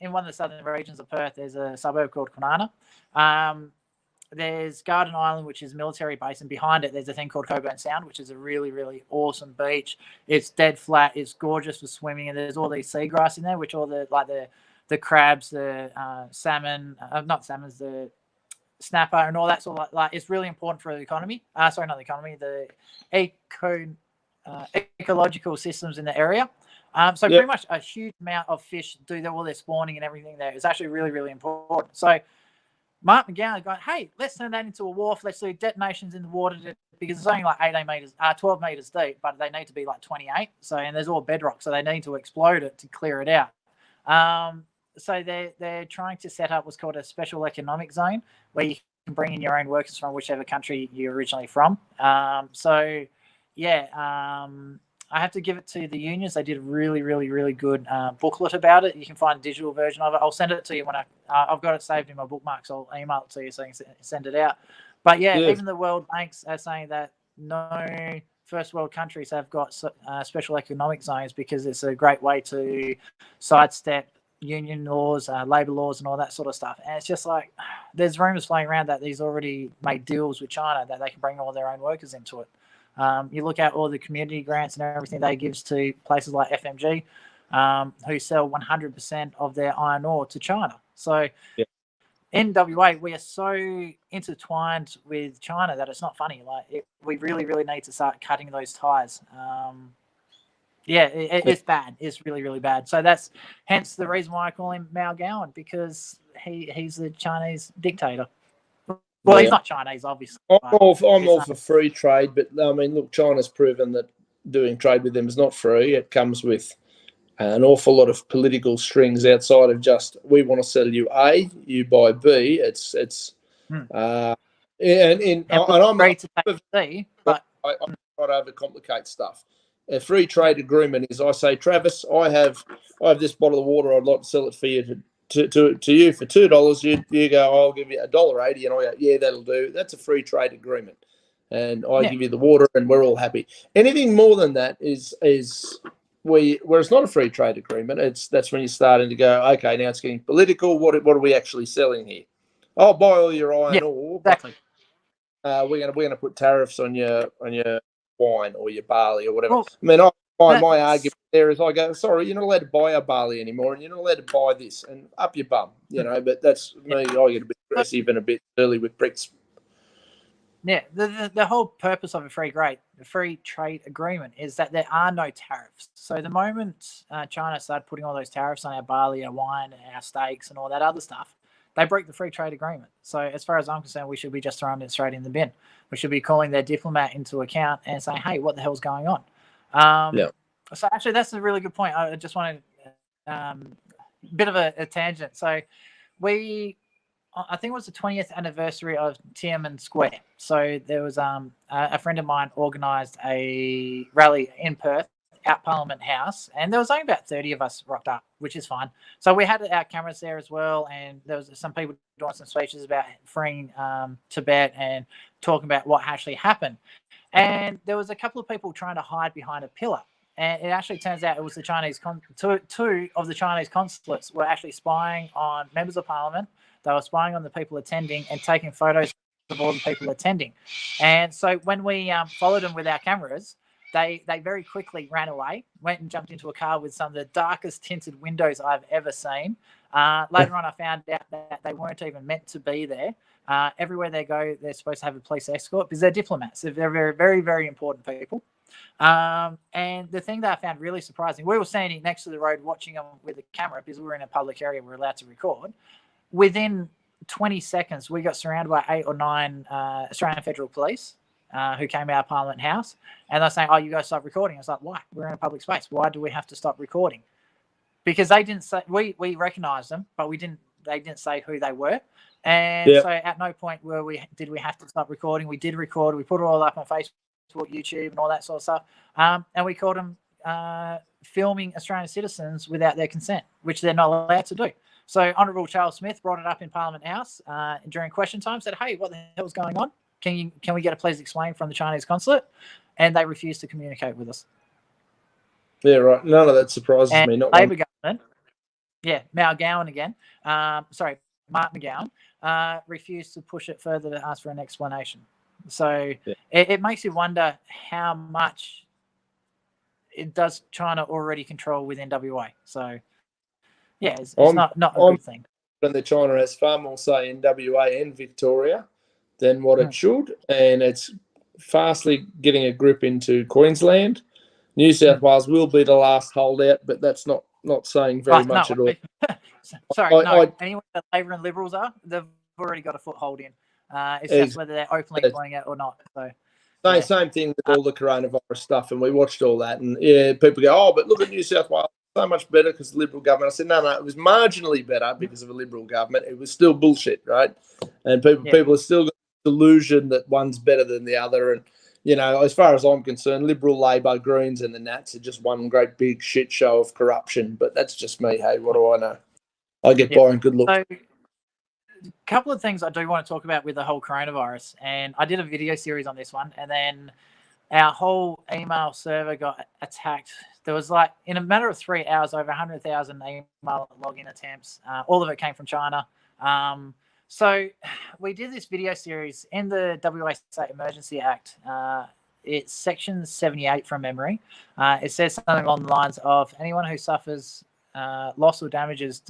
in one of the southern regions of Perth, there's a suburb called Kwinana. There's Garden Island, which is military base, and behind it there's a thing called Coburn Sound, which is a really, really awesome beach. It's dead flat, it's gorgeous for swimming, and there's all these seagrass in there, which all the crabs, the salmon, not salmons, the snapper, and all that sort of like it's really important for the economy. Sorry, not the economy, the ecological systems in the area. So pretty much a huge amount of fish do all their spawning and everything there. It's actually really, really important. So Mark McGowan going, hey, let's turn that into a wharf. Let's do detonations in the water because it's only like 12 meters deep, but they need to be like 28. So, and there's all bedrock, so they need to explode it to clear it out. So they're trying to set up what's called a special economic zone where you can bring in your own workers from whichever country you're originally from. I have to give it to the unions. They did a really, really, really good booklet about it. You can find a digital version of it. I'll send it to you when I've got it saved in my bookmarks. I'll email it to you so you can send it out. But even the World Banks are saying that no first world countries have got special economic zones because it's a great way to sidestep union laws, labor laws, and all that sort of stuff. And it's just like there's rumors flying around that these already made deals with China that they can bring all their own workers into it. You look at all the community grants and everything they give to places like FMG, who sell 100% of their iron ore to China. So in WA, we are so intertwined with China that it's not funny. We really, really need to start cutting those ties. It's bad. It's really, really bad. So that's hence the reason why I call him Mao Gowan, because he's the Chinese dictator. Well, he's not Chinese, obviously. I'm all for free trade, but I mean, look, China's proven that doing trade with them is not free. It comes with an awful lot of political strings outside of just we want to sell you A, you buy B. I'm not overcomplicate stuff. A free trade agreement is I say, Travis, I have this bottle of water. I'd like to sell it for you to you for $2. You go, I'll give you $1.80, and I go, yeah, that'll do. That's a free trade agreement, and I give you the water, and we're all happy. Anything more than that is where it's not a free trade agreement, that's when you're starting to go, okay, now it's getting political. What are we actually selling here? I'll buy all your iron Yeah, ore, exactly. but we're gonna put tariffs on your wine or your barley or whatever. Well, I mean, my that's argument there is I go, sorry, you're not allowed to buy our barley anymore, and you're not allowed to buy this, and up your bum, But that's yeah. me. I get a bit aggressive and a bit early with bricks. Yeah, the whole purpose of a free trade agreement is that there are no tariffs. So the moment China started putting all those tariffs on our barley, our wine, our steaks, and all that other stuff, they broke the free trade agreement. So as far as I'm concerned, we should be just throwing it straight in the bin. We should be calling their diplomat into account and saying, "Hey, what the hell's going on?" Yeah. So actually, that's a really good point. I just wanted a bit of a tangent. So I think it was the 20th anniversary of Tiananmen Square. So there was a friend of mine organised a rally in Perth at Parliament House, and there was only about 30 of us rocked up, which is fine. So we had our cameras there as well, and there was some people doing some speeches about freeing Tibet and talking about what actually happened. And there was a couple of people trying to hide behind a pillar. And it actually turns out it was the Chinese two of the Chinese consulates were actually spying on members of parliament. They were spying on the people attending and taking photos of all the people attending. And so when we followed them with our cameras, they very quickly ran away, went and jumped into a car with some of the darkest tinted windows I've ever seen. Later on, I found out that they weren't even meant to be there. Everywhere they go, they're supposed to have a police escort because they're diplomats. They're very, very, very important people. And the thing that I found really surprising, we were standing next to the road watching them with a camera because we were in a public area, we're allowed to record. Within 20 seconds, we got surrounded by 8 or 9 Australian Federal Police who came out of Parliament House, and they're saying, "Oh, you guys stop recording." I was like, "Why? We're in a public space. Why do we have to stop recording?" Because they didn't say we recognised them, but they didn't say who they were. And so at no point we have to stop recording. We did record. We put it all up on Facebook, YouTube, and all that sort of stuff. And we caught them filming Australian citizens without their consent, which they're not allowed to do. So Honourable Charles Smith brought it up in Parliament House during question time, said, "Hey, what the hell's going on? Can we get a please explain from the Chinese consulate?" And they refused to communicate with us. Yeah, right. None of that surprises me. Not Labor government, Mark McGowan, refused to push it further to ask for an explanation. So it makes you wonder how much it does China already control within WA. So it's not a good thing. And that China has far more say in WA and Victoria than what it should, and it's fastly getting a grip into Queensland. New South Wales will be the last holdout, but that's not saying very much at all. Anyone that Labor and Liberals are, they've already got a foothold in. It's just whether they're openly doing it or not. So same thing with all the coronavirus stuff, and we watched all that, and people go, "Oh, but look at New South Wales, so much better because the Liberal government." I said, no, it was marginally better because of a Liberal government. It was still bullshit, right? And people are still got the delusion that one's better than the other, and as far as I'm concerned, Liberal, Labor, Greens, and the Nats are just one great big shit show of corruption. But that's just me. Hey, what do I know? I get by and good look. So, a couple of things I do want to talk about with the whole coronavirus, and I did a video series on this one, and then our whole email server got attacked. There was in a matter of 3 hours, over 100,000 email login attempts. All of it came from China. So we did this video series in the WA State Emergency Act. It's section 78 from memory. It says something along the lines of anyone who suffers loss or damages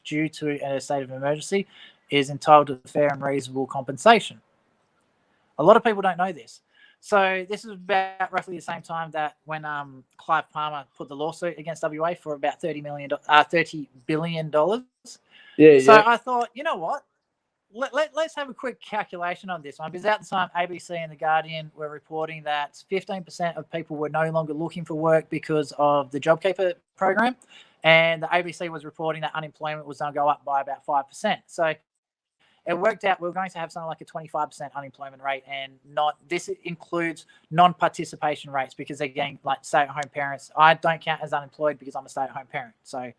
due to a state of emergency is entitled to fair and reasonable compensation. A lot of people don't know this. So this is about roughly the same time that when Clive Palmer put the lawsuit against WA for about $30 billion. So I thought, you know what? Let's have a quick calculation on this one, because at the time ABC and The Guardian were reporting that 15% of people were no longer looking for work because of the JobKeeper program, and the ABC was reporting that unemployment was going to go up by about 5%. So it worked out we were going to have something like a 25% unemployment rate, and this includes non-participation rates, because again, like stay-at-home parents, I don't count as unemployed because I'm a stay-at-home parent. So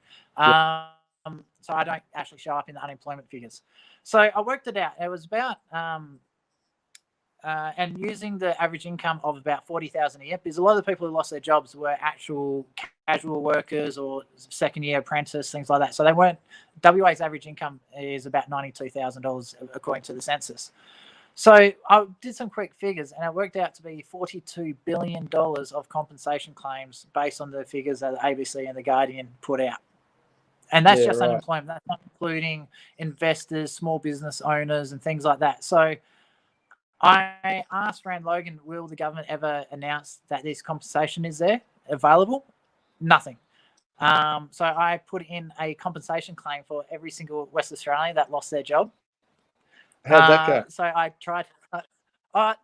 so I don't actually show up in the unemployment figures. So I worked it out. It was about and using the average income of about 40,000 a year, because a lot of the people who lost their jobs were actual casual workers or second year apprentice, things like that. So they weren't. WA's average income is about $92,000 according to the census. So I did some quick figures, and it worked out to be $42 billion of compensation claims based on the figures that the ABC and the Guardian put out. And that's just unemployment. That's not including investors, small business owners, and things like that. So I asked Rand Logan, will the government ever announce that this compensation is there available? Nothing. So I put in a compensation claim for every single West Australian that lost their job. How'd that go? So I tried. I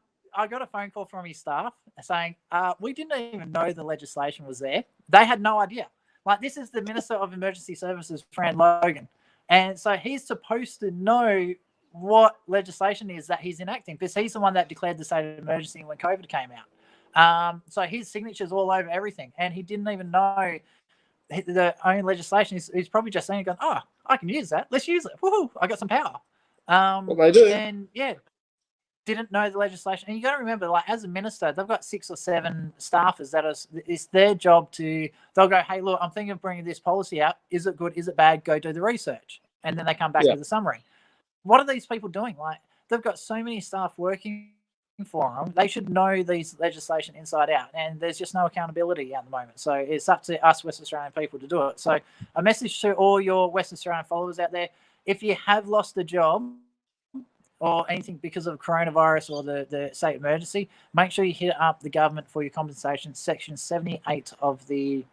got a phone call from his staff saying, we didn't even know the legislation was there. They had no idea. Like, this is the Minister of Emergency Services, Rand Logan. And so he's supposed to know what legislation is that he's enacting, because he's the one that declared the state of emergency when COVID came out. So his signature's all over everything, and he didn't even know the own legislation. He's probably just saying, going, "Oh, I can use that. Let's use it. Woohoo! I got some power." Well, they do. And yeah, didn't know the legislation. And you got to remember, like, as a minister, they've got 6 or 7 staffers that it's their job to. They'll go, "Hey, look, I'm thinking of bringing this policy out. Is it good? Is it bad? Go do the research," and then they come back with a summary. What are these people doing? Like, they've got so many staff working for them. They should know these legislation inside out, and there's just no accountability at the moment. So it's up to us West Australian people to do it. So a message to all your West Australian followers out there: if you have lost a job or anything because of coronavirus or the state emergency, make sure you hit up the government for your compensation. Section 78 of the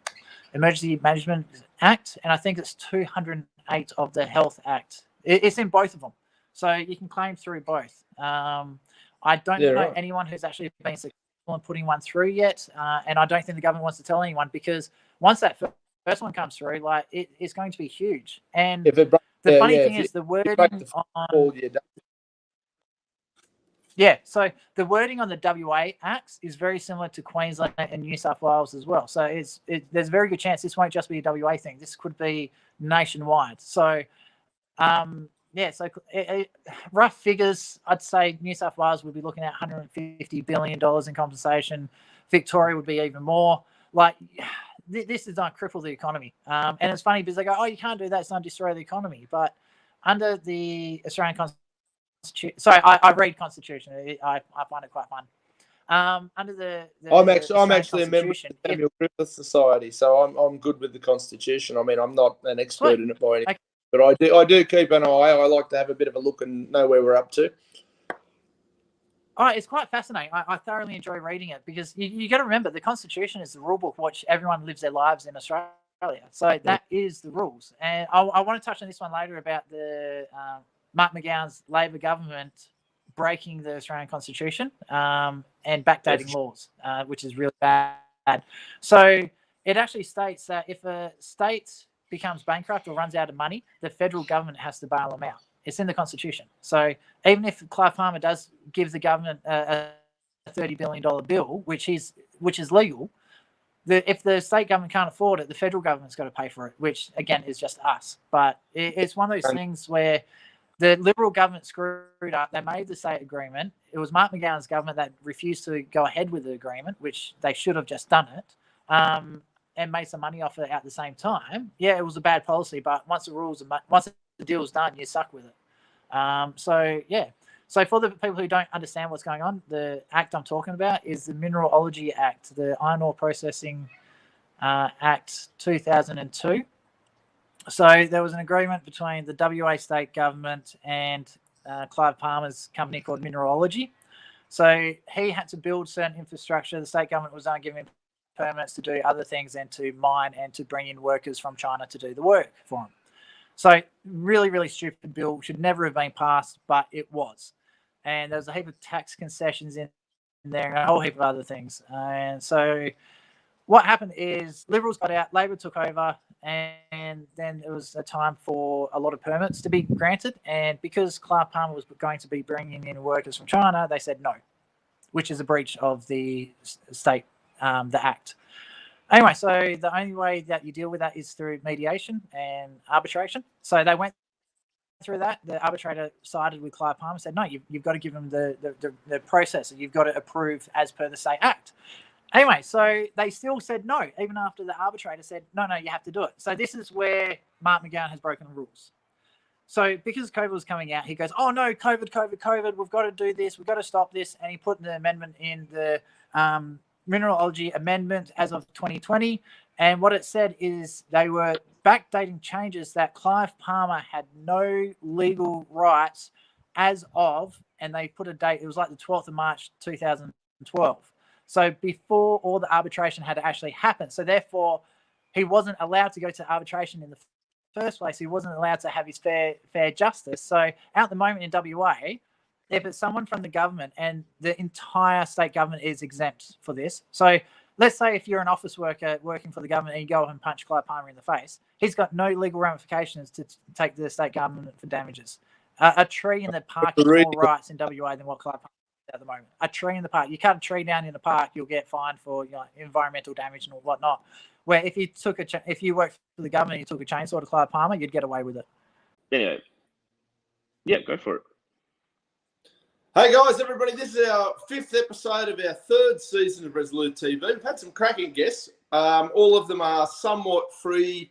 Emergency Management Act, and I think it's 208 of the Health Act. It's in both of them. So you can claim through both. I don't know anyone who's actually been successful in putting one through yet, and I don't think the government wants to tell anyone, because once that first one comes through, like, it's going to be huge. And the funny thing is, the wording so the wording on the WA Acts is very similar to Queensland and New South Wales as well. So there's a very good chance this won't just be a WA thing. This could be nationwide. So rough figures, I'd say New South Wales would be looking at $150 billion in compensation. Victoria would be even more. Like, this is not cripple the economy. And it's funny because they go, "Oh, you can't do that. It's not destroy the economy." But under the Australian Constitution, sorry, I read Constitution. I find it quite fun. Under the I'm actually a member of the Samuel Griffith Society, so I'm good with the Constitution. I mean, I'm not an expert in it by any. But I do keep an eye. I like to have a bit of a look and know where we're up to. Oh, it's quite fascinating. I thoroughly enjoy reading it, because you got to remember, the Constitution is the rule book which everyone lives their lives in Australia. So that is the rules. And I want to touch on this one later about the Mark McGowan's Labor government breaking the Australian Constitution and backdating laws, which is really bad. So it actually states that if a state becomes bankrupt or runs out of money, the federal government has to bail them out. It's in the Constitution. So even if Clive Palmer does give the government a $30 billion bill, which is legal, if the state government can't afford it, the federal government's got to pay for it, which again is just us. But it's one of those things where the Liberal government screwed up. They made the state agreement. It was Mark McGowan's government that refused to go ahead with the agreement, which they should have just done it. And made some money off it at the same time. Yeah, it was a bad policy, but once the deal's done, you're stuck with it. So for the people who don't understand what's going on, the act I'm talking about is the Mineralogy Act, the Iron Ore Processing Act 2002. So there was an agreement between the WA state government and Clive Palmer's company called Mineralogy. So he had to build certain infrastructure. The state government was only giving permits to do other things and to mine and to bring in workers from China to do the work for him. So really, really stupid bill. Should never have been passed, but it was. And there was a heap of tax concessions in there and a whole heap of other things. And so what happened is Liberals got out, Labor took over, and then it was a time for a lot of permits to be granted. And because Clive Palmer was going to be bringing in workers from China, they said no, which is a breach of the state the act. Anyway, so the only way that you deal with that is through mediation and arbitration. So they went through that, the arbitrator sided with Clive Palmer, said, no, you've got to give him the process, and you've got to approve as per the State Act. Anyway, so they still said no, even after the arbitrator said, no, you have to do it. So this is where Mark McGowan has broken the rules. So because COVID was coming out, he goes, oh, no, COVID, we've got to do this, we've got to stop this. And he put the amendment in the mineralogy amendment as of 2020. And what it said is they were backdating changes that Clive Palmer had no legal rights as of, and they put a date, it was like the 12th of March 2012. So before all the arbitration had actually happened. So therefore, he wasn't allowed to go to arbitration in the first place. He wasn't allowed to have his fair justice. So at the moment in WA, if it's someone from the government, and the entire state government is exempt for this. So let's say if you're an office worker working for the government and you go up and punch Clive Palmer in the face, he's got no legal ramifications to take to the state government for damages. A tree in the park has more rights in WA than what Clive Palmer has at the moment. A tree in the park. You cut a tree down in the park, you'll get fined for environmental damage and whatnot. Where if you worked for the government and you took a chainsaw to Clive Palmer, you'd get away with it. Anyway. Yeah, go for it. Hey guys, everybody, this is our 5th episode of our 3rd season of Resolute TV. We've had some cracking guests. All of them are somewhat free,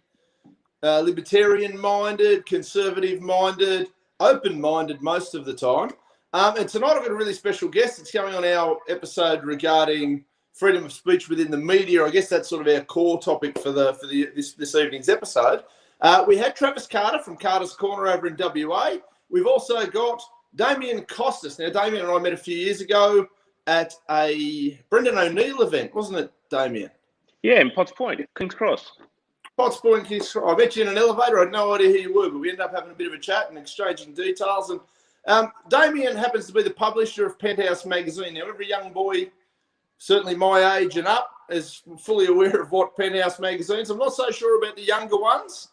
libertarian-minded, conservative-minded, open-minded most of the time. And tonight I've got a really special guest. It's coming on our episode regarding freedom of speech within the media. I guess that's sort of our core topic for this evening's episode. We had Travis Carter from Carter's Corner over in WA. We've also got Damien Costas. Now, Damien and I met a few years ago at a Brendan O'Neill event, wasn't it, Damien? Yeah, in Potts Point, King's Cross. Potts Point, King's Cross. I met you in an elevator. I had no idea who you were, but we ended up having a bit of a chat and exchanging details. And Damien happens to be the publisher of Penthouse magazine. Now, every young boy, certainly my age and up, is fully aware of what Penthouse magazine is. I'm not so sure about the younger ones.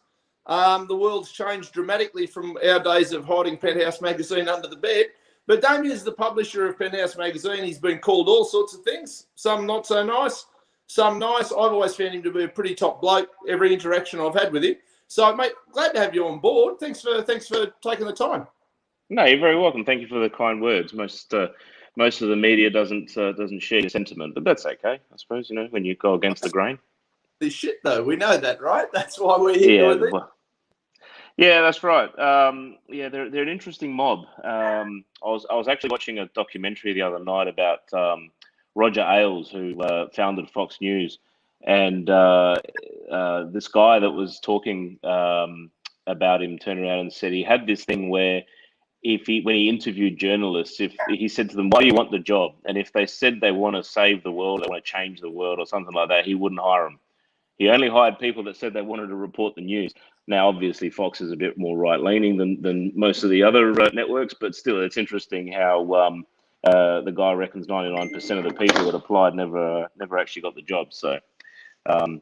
The world's changed dramatically from our days of hiding Penthouse magazine under the bed. But Damien is the publisher of Penthouse magazine. He's been called all sorts of things, some not so nice, some nice. I've always found him to be a pretty top bloke, every interaction I've had with him. So, mate, glad to have you on board. Thanks for taking the time. No, you're very welcome. Thank you for the kind words. Most of the media doesn't share your sentiment, but that's okay, I suppose, when you go against the grain. This shit, though, we know that, right? That's why we're here. Yeah, that's right. They're an interesting mob. I was actually watching a documentary the other night about Roger Ailes, who founded Fox News, and this guy that was talking about him turned around and said he had this thing where when he interviewed journalists, if he said to them, "Why do you want the job?" and if they said they want to save the world, they want to change the world, or something like that, he wouldn't hire them. He only hired people that said they wanted to report the news. Now, obviously, Fox is a bit more right-leaning than most of the other networks, but still, it's interesting how the guy reckons 99% of the people that applied never actually got the job. So, I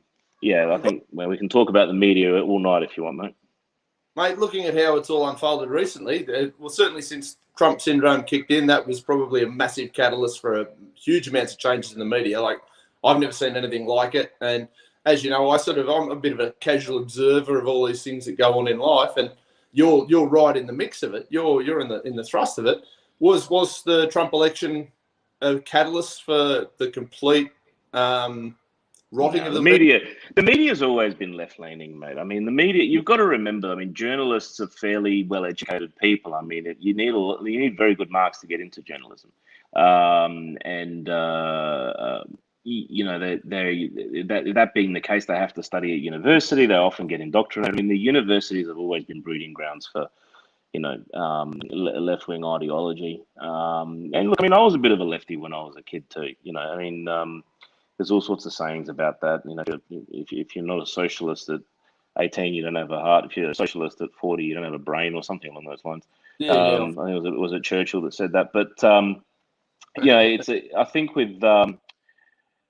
think we can talk about the media all night if you want, mate. Mate, looking at how it's all unfolded recently, certainly since Trump syndrome kicked in, that was probably a massive catalyst for huge amounts of changes in the media. Like, I've never seen anything like it. And as you know, I'm a bit of a casual observer of all these things that go on in life, and you're right in the mix of it. You're in the thrust of it. Was the Trump election a catalyst for the complete rotting of the media? The media's always been left-leaning, mate. I mean, the media. You've got to remember. I mean, journalists are fairly well-educated people. I mean, you need very good marks to get into journalism, that being the case, they have to study at university. They often get indoctrinated. I mean, the universities have always been breeding grounds for, left-wing ideology. And look, I mean, I was a bit of a lefty when I was a kid too. There's all sorts of sayings about that. If you're not a socialist at 18, you don't have a heart. If you're a socialist at 40, you don't have a brain, or something along those lines. Yeah. I think it was Churchill that said that. But I think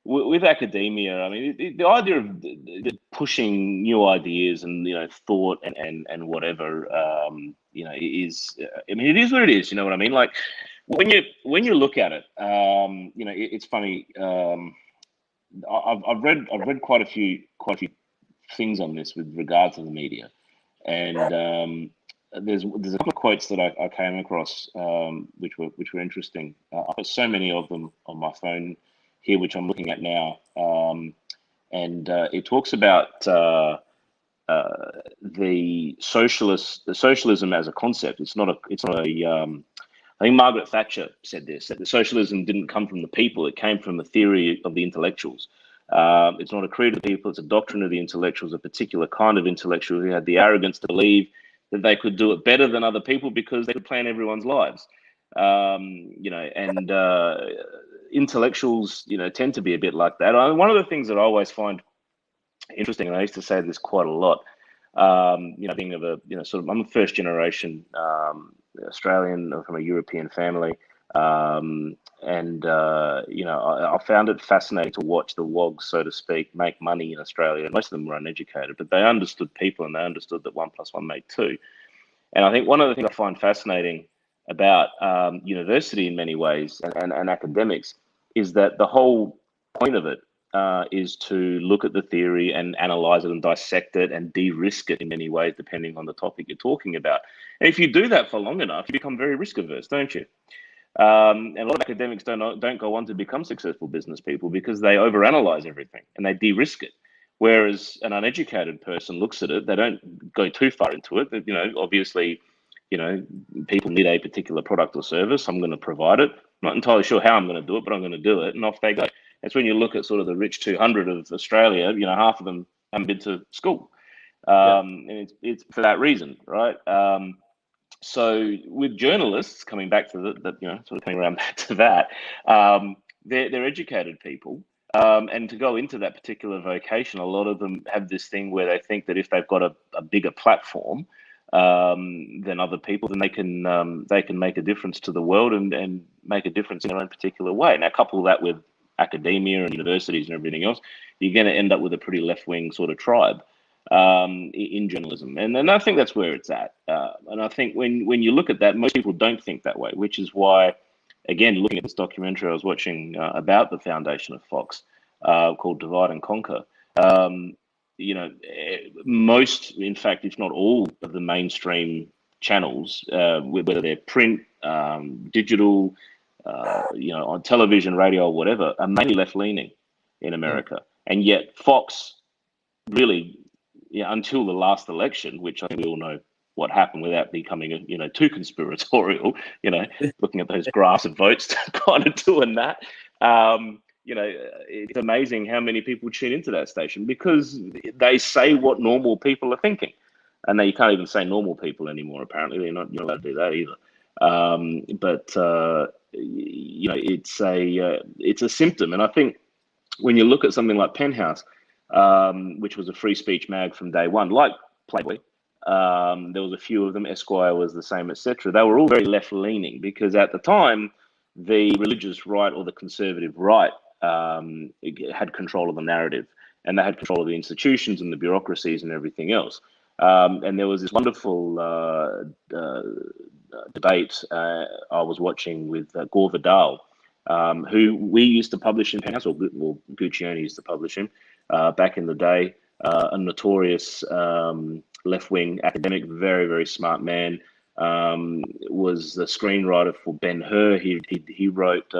with academia, I mean, the idea of pushing new ideas and thought and whatever, is. I mean, it is what it is. You know what I mean? Like when you look at it, it's funny. I've read quite a few things on this with regard to the media, and there's a couple of quotes that I came across, which were interesting. I've got so many of them on my phone here, which I'm looking at now, and it talks about the socialism as a concept. It's not a. I think Margaret Thatcher said this, that the socialism didn't come from the people; it came from a theory of the intellectuals. It's not a creed of the people; it's a doctrine of the intellectuals, a particular kind of intellectual who had the arrogance to believe that they could do it better than other people because they could plan everyone's lives. And intellectuals, tend to be a bit like that. One of the things that I always find interesting, and I used to say this quite a lot, being of a, I'm a first generation Australian from a European family. I found it fascinating to watch the wogs, so to speak, make money in Australia. Most of them were uneducated, but they understood people and they understood that 1 + 1 made 2. And I think one of the things I find fascinating about university in many ways and academics is that the whole point of it is to look at the theory and analyze it and dissect it and de-risk it in many ways, depending on the topic you're talking about. And if you do that for long enough, you become very risk averse, don't you? And a lot of academics don't go on to become successful business people because they overanalyze everything and they de-risk it. Whereas an uneducated person looks at it, they don't go too far into it. Obviously, people need a particular product or service. I'm going to provide it. I'm not entirely sure how I'm going to do it, but I'm going to do it, and off they go. It's when you look at sort of the rich 200 of Australia, half of them haven't been to school, and it's for that reason, right? So with journalists, coming back to sort of coming around back to that, they're educated people. And to go into that particular vocation, a lot of them have this thing where they think that if they've got a bigger platform than other people, then they can make a difference to the world and make a difference in their own particular way. Now, couple that with academia and universities and everything else, you're going to end up with a pretty left-wing sort of tribe in journalism. And I think that's where it's at. And I think when you look at that, most people don't think that way, which is why, again, looking at this documentary I was watching about the foundation of Fox called Divide and Conquer, most, in fact, if not all of the mainstream channels, whether they're print, digital, on television, radio, or whatever, are mainly left-leaning in America. And yet Fox really, until the last election, which I think we all know what happened without becoming too conspiratorial, looking at those graphs of votes, kind of doing that. It's amazing how many people tune into that station because they say what normal people are thinking. And now you can't even say normal people anymore, apparently. You're not allowed to do that either. It's a symptom. And I think when you look at something like Penthouse, which was a free speech mag from day one, like Playboy, there was a few of them, Esquire was the same, etc. They were all very left-leaning because at the time, the religious right or the conservative right had control of the narrative, and they had control of the institutions and the bureaucracies and everything else. And there was this wonderful debate I was watching with Gore Vidal, who we used to publish in Penthouse, or Guccione used to publish him back in the day, a notorious left-wing academic, very, very smart man, was the screenwriter for Ben-Hur. He wrote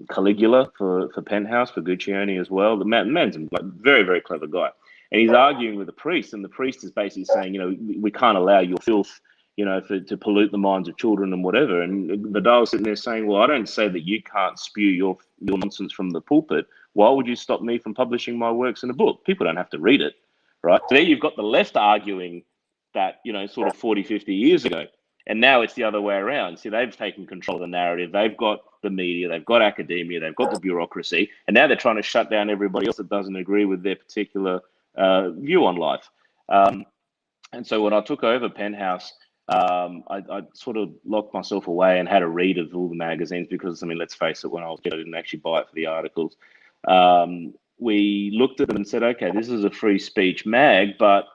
Caligula for Penthouse, for Guccione as well. The man's a very, very clever guy. And he's arguing with the priest, and the priest is basically saying, we can't allow your filth, to pollute the minds of children and whatever. And Vidal's sitting there saying, well, I don't say that you can't spew your nonsense from the pulpit. Why would you stop me from publishing my works in a book? People don't have to read it, right? So there you've got the left arguing that, sort of 40, 50 years ago. And now it's the other way around. See, they've taken control of the narrative. They've got the media, they've got academia, they've got the bureaucracy, and now they're trying to shut down everybody else that doesn't agree with their particular view on life. And so when I took over Penthouse, I sort of locked myself away and had a read of all the magazines because, let's face it, when I was kid, I didn't actually buy it for the articles. We looked at them and said, okay, this is a free speech mag, but,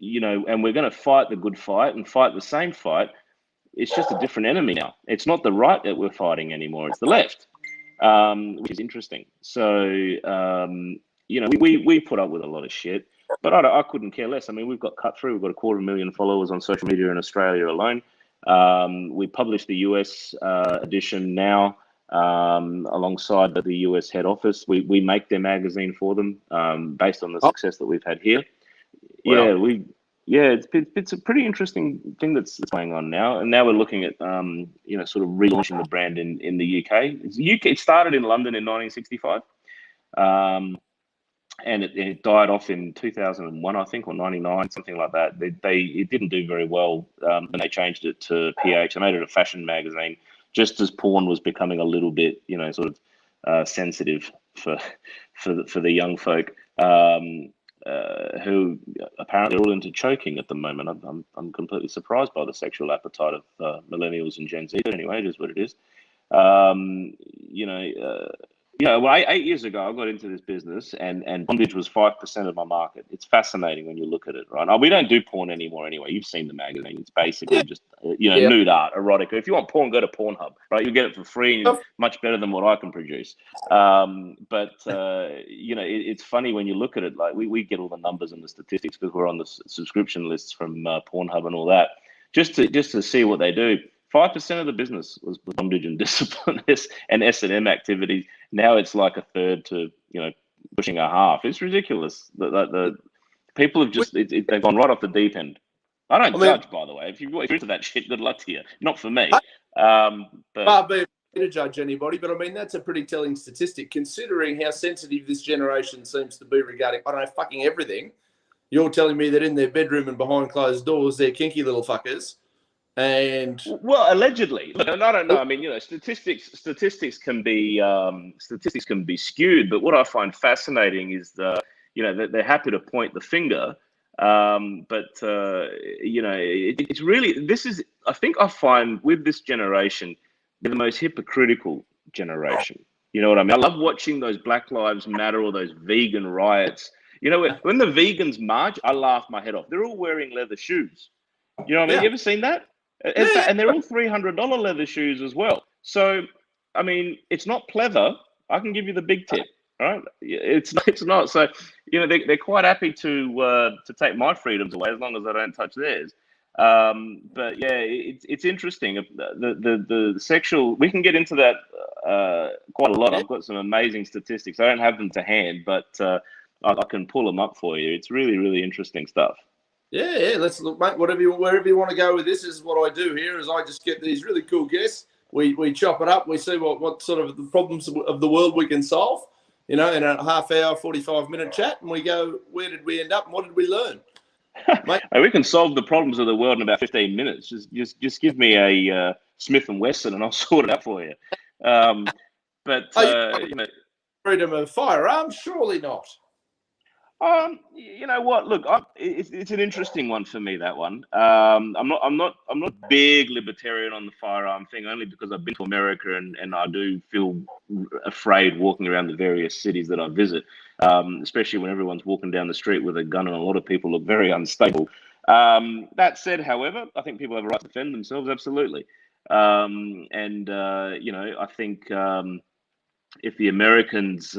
and we're going to fight the good fight and fight the same fight. It's just a different enemy now. It's not the right that we're fighting anymore. It's the left, which is interesting. So, we put up with a lot of shit. but I couldn't care less. I mean, we've got cut through. We've got 250,000 followers on social media in Australia alone. We published the US edition now alongside the US head office. We make their magazine for them based on the success that we've had here. Wow. It's a pretty interesting thing that's going on now, and now we're looking at sort of relaunching the brand in the UK. It started in London in 1965, and it died off in 2001, I think, or 99, something like that. It didn't do very well when they changed it to PH. They made it a fashion magazine, just as porn was becoming a little bit sort of sensitive for the young folk. Who apparently are all into choking at the moment. I'm completely surprised by the sexual appetite of millennials and Gen Z. But anyway, it is what it is. Well, 8 years ago, I got into this business, and bondage was 5% of my market. It's fascinating when you look at it, right? We don't do porn anymore anyway. You've seen the magazine. It's basically just, nude art, erotica. If you want porn, go to Pornhub, right? You get it for free, and it's much better than what I can produce. It's funny when you look at it. Like we get all the numbers and the statistics because we're on the subscription lists from Pornhub and all that, just to see what they do. 5% of the business was bondage and discipline and S&M activities. Now it's like a third to pushing a half. It's ridiculous. The people have just they've gone right off the deep end. I don't judge, by the way. If you're into that shit, good luck to you. Not for me. Far be it to judge anybody, but I mean that's a pretty telling statistic considering how sensitive this generation seems to be regarding fucking everything. You're telling me that in their bedroom and behind closed doors, they're kinky little fuckers. And allegedly, look, and I don't know. I mean, statistics can be skewed. But what I find fascinating is they're happy to point the finger. It's really I think I find with this generation, they're the most hypocritical generation. You know what I mean? I love watching those Black Lives Matter or those vegan riots. When the vegans march, I laugh my head off. They're all wearing leather shoes. You know what I mean? You ever seen that? And they're all $300 leather shoes as well. So, I mean, it's not pleather. I can give you the big tip, right? It's not. So, they're quite happy to take my freedoms away as long as I don't touch theirs. But yeah, it's interesting. The sexual. We can get into that quite a lot. I've got some amazing statistics. I don't have them to hand, but I can pull them up for you. It's really, really interesting stuff. Yeah. Let's look, mate. Wherever you want to go with this is what I do here. Is I just get these really cool guests. We chop it up. We see what sort of the problems of the world we can solve. In a half hour, 45-minute chat, and we go, where did we end up? And what did we learn? Mate, we can solve the problems of the world in about 15 minutes. Just give me a Smith & Wesson, and I'll sort it out for you. Freedom of firearms? Surely not. You know what? Look, it's an interesting one for me. That one. I'm not big libertarian on the firearm thing, only because I've been to America and I do feel afraid walking around the various cities that I visit, especially when everyone's walking down the street with a gun and a lot of people look very unstable. That said, however, I think people have a right to defend themselves. Absolutely. I think if the Americans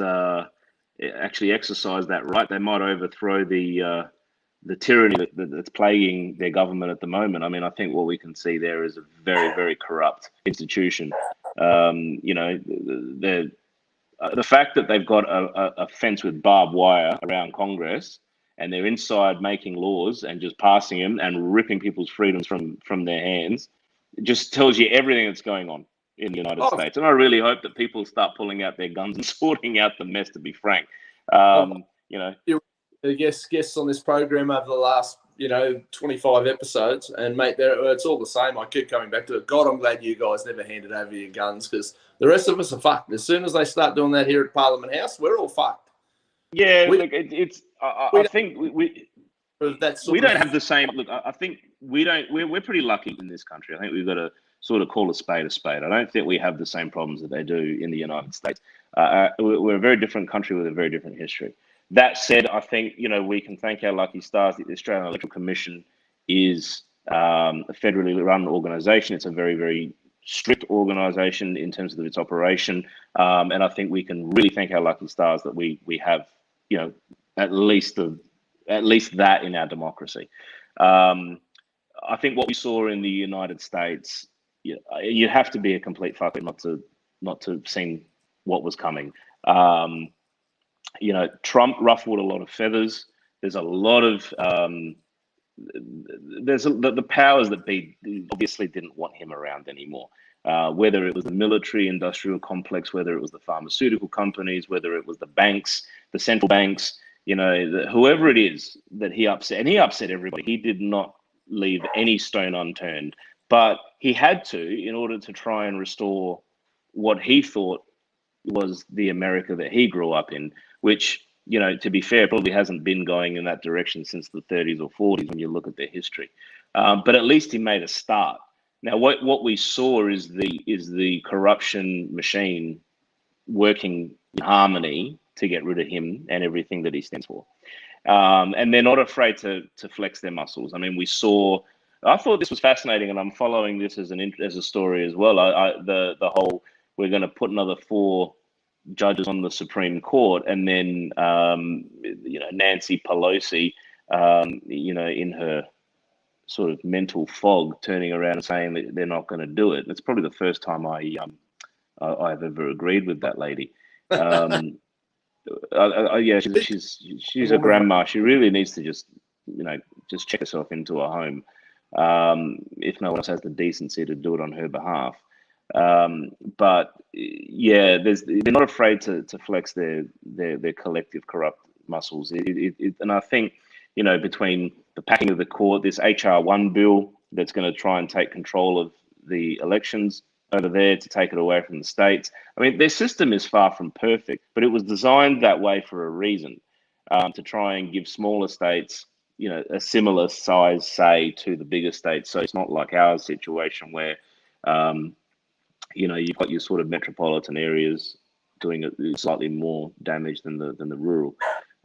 actually exercise that right, they might overthrow the tyranny that's plaguing their government at the moment. I mean, I think what we can see there is a very, very corrupt institution. The fact that they've got a fence with barbed wire around Congress and they're inside making laws and just passing them and ripping people's freedoms from their hands, it just tells you everything that's going on in the United States. And I really hope that people start pulling out their guns and sorting out the mess, to be frank. Guests on this program over the last 25 episodes, and mate, it's all the same. I keep coming back to it. God, I'm glad you guys never handed over your guns, because the rest of us are fucked. As soon as they start doing that here at Parliament House, we're all fucked. Yeah, I think we don't have the same. Look, I think we're pretty lucky in this country. I think we've got to sort of call a spade a spade. I don't think we have the same problems that they do in the United States. We're a very different country with a very different history. That said, I think we can thank our lucky stars that the Australian Electoral Commission is a federally run organisation. It's a very, very strict organisation in terms of its operation, and I think we can really thank our lucky stars that we have at least at least that in our democracy. I think what we saw in the United States, you have to be a complete fucker not to see what was coming. Trump ruffled a lot of feathers. There's a lot of the powers that be obviously didn't want him around anymore. Whether it was the military industrial complex, whether it was the pharmaceutical companies, whether it was the banks, the central banks, whoever it is that he upset, and he upset everybody. He did not leave any stone unturned, but he had to in order to try and restore what he thought was the America that he grew up in, which, to be fair, probably hasn't been going in that direction since the 30s or 40s when you look at their history. But at least he made a start. Now, what we saw is the corruption machine working in harmony to get rid of him and everything that he stands for. And they're not afraid to flex their muscles. I mean, I thought this was fascinating, and I'm following this as a story as well. The whole, we're going to put another 4 judges on the Supreme Court, and then Nancy Pelosi, in her sort of mental fog, turning around and saying that they're not going to do it. It's probably the first time I've ever agreed with that lady. She's a grandma. She really needs to just check herself into a home, if no one else has the decency to do it on her behalf. But yeah, they're not afraid to flex their collective corrupt muscles. And I think, between the packing of the court, this HR1 bill that's going to try and take control of the elections over there to take it away from the states. I mean, their system is far from perfect, but it was designed that way for a reason, to try and give smaller states, a similar size, say, to the bigger states. So it's not like our situation where, you've got your sort of metropolitan areas doing slightly more damage than the rural.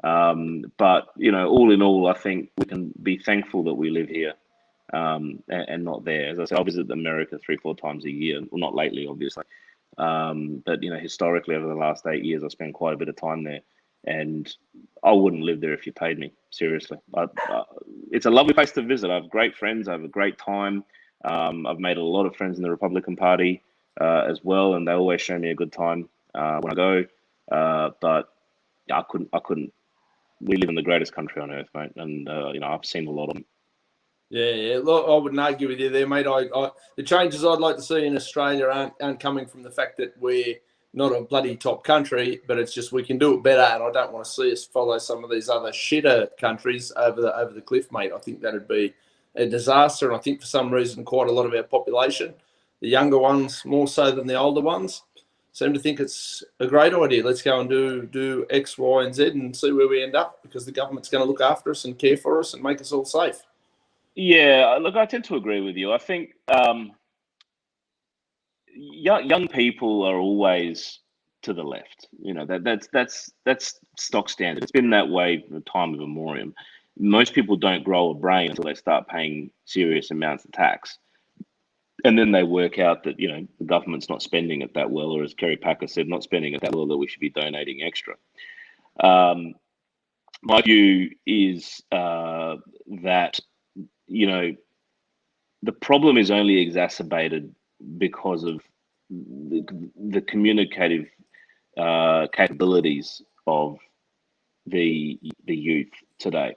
But all in all, I think we can be thankful that we live here, and not there. As I said, I visit America 3-4 times a year. Well, not lately, obviously, but historically, over the last 8 years, I spent quite a bit of time there, and I wouldn't live there if you paid me. Seriously, it's a lovely place to visit. I have great friends. I have a great time. I've made a lot of friends in the Republican Party as well, and they always show me a good time when I go. But I couldn't. We live in the greatest country on earth, mate, and I've seen a lot of them. Yeah. Look, I wouldn't argue with you there, mate. The changes I'd like to see in Australia aren't coming from the fact that we're not a bloody top country, but it's just we can do it better, and I don't want to see us follow some of these other shitter countries over the cliff, mate. I think that'd be a disaster, and I think for some reason quite a lot of our population, the younger ones more so than the older ones, seem to think it's a great idea. Let's go and do X, Y, and Z and see where we end up, because the government's going to look after us and care for us and make us all safe. Yeah, look, I tend to agree with you. I think young people are always to the left. That's stock standard. It's been that way from time immemorial. Most people don't grow a brain until they start paying serious amounts of tax. And then they work out that, the government's not spending it that well, or as Kerry Packer said, not spending it that well, that we should be donating extra. My view is that, the problem is only exacerbated because of the communicative capabilities of the youth today.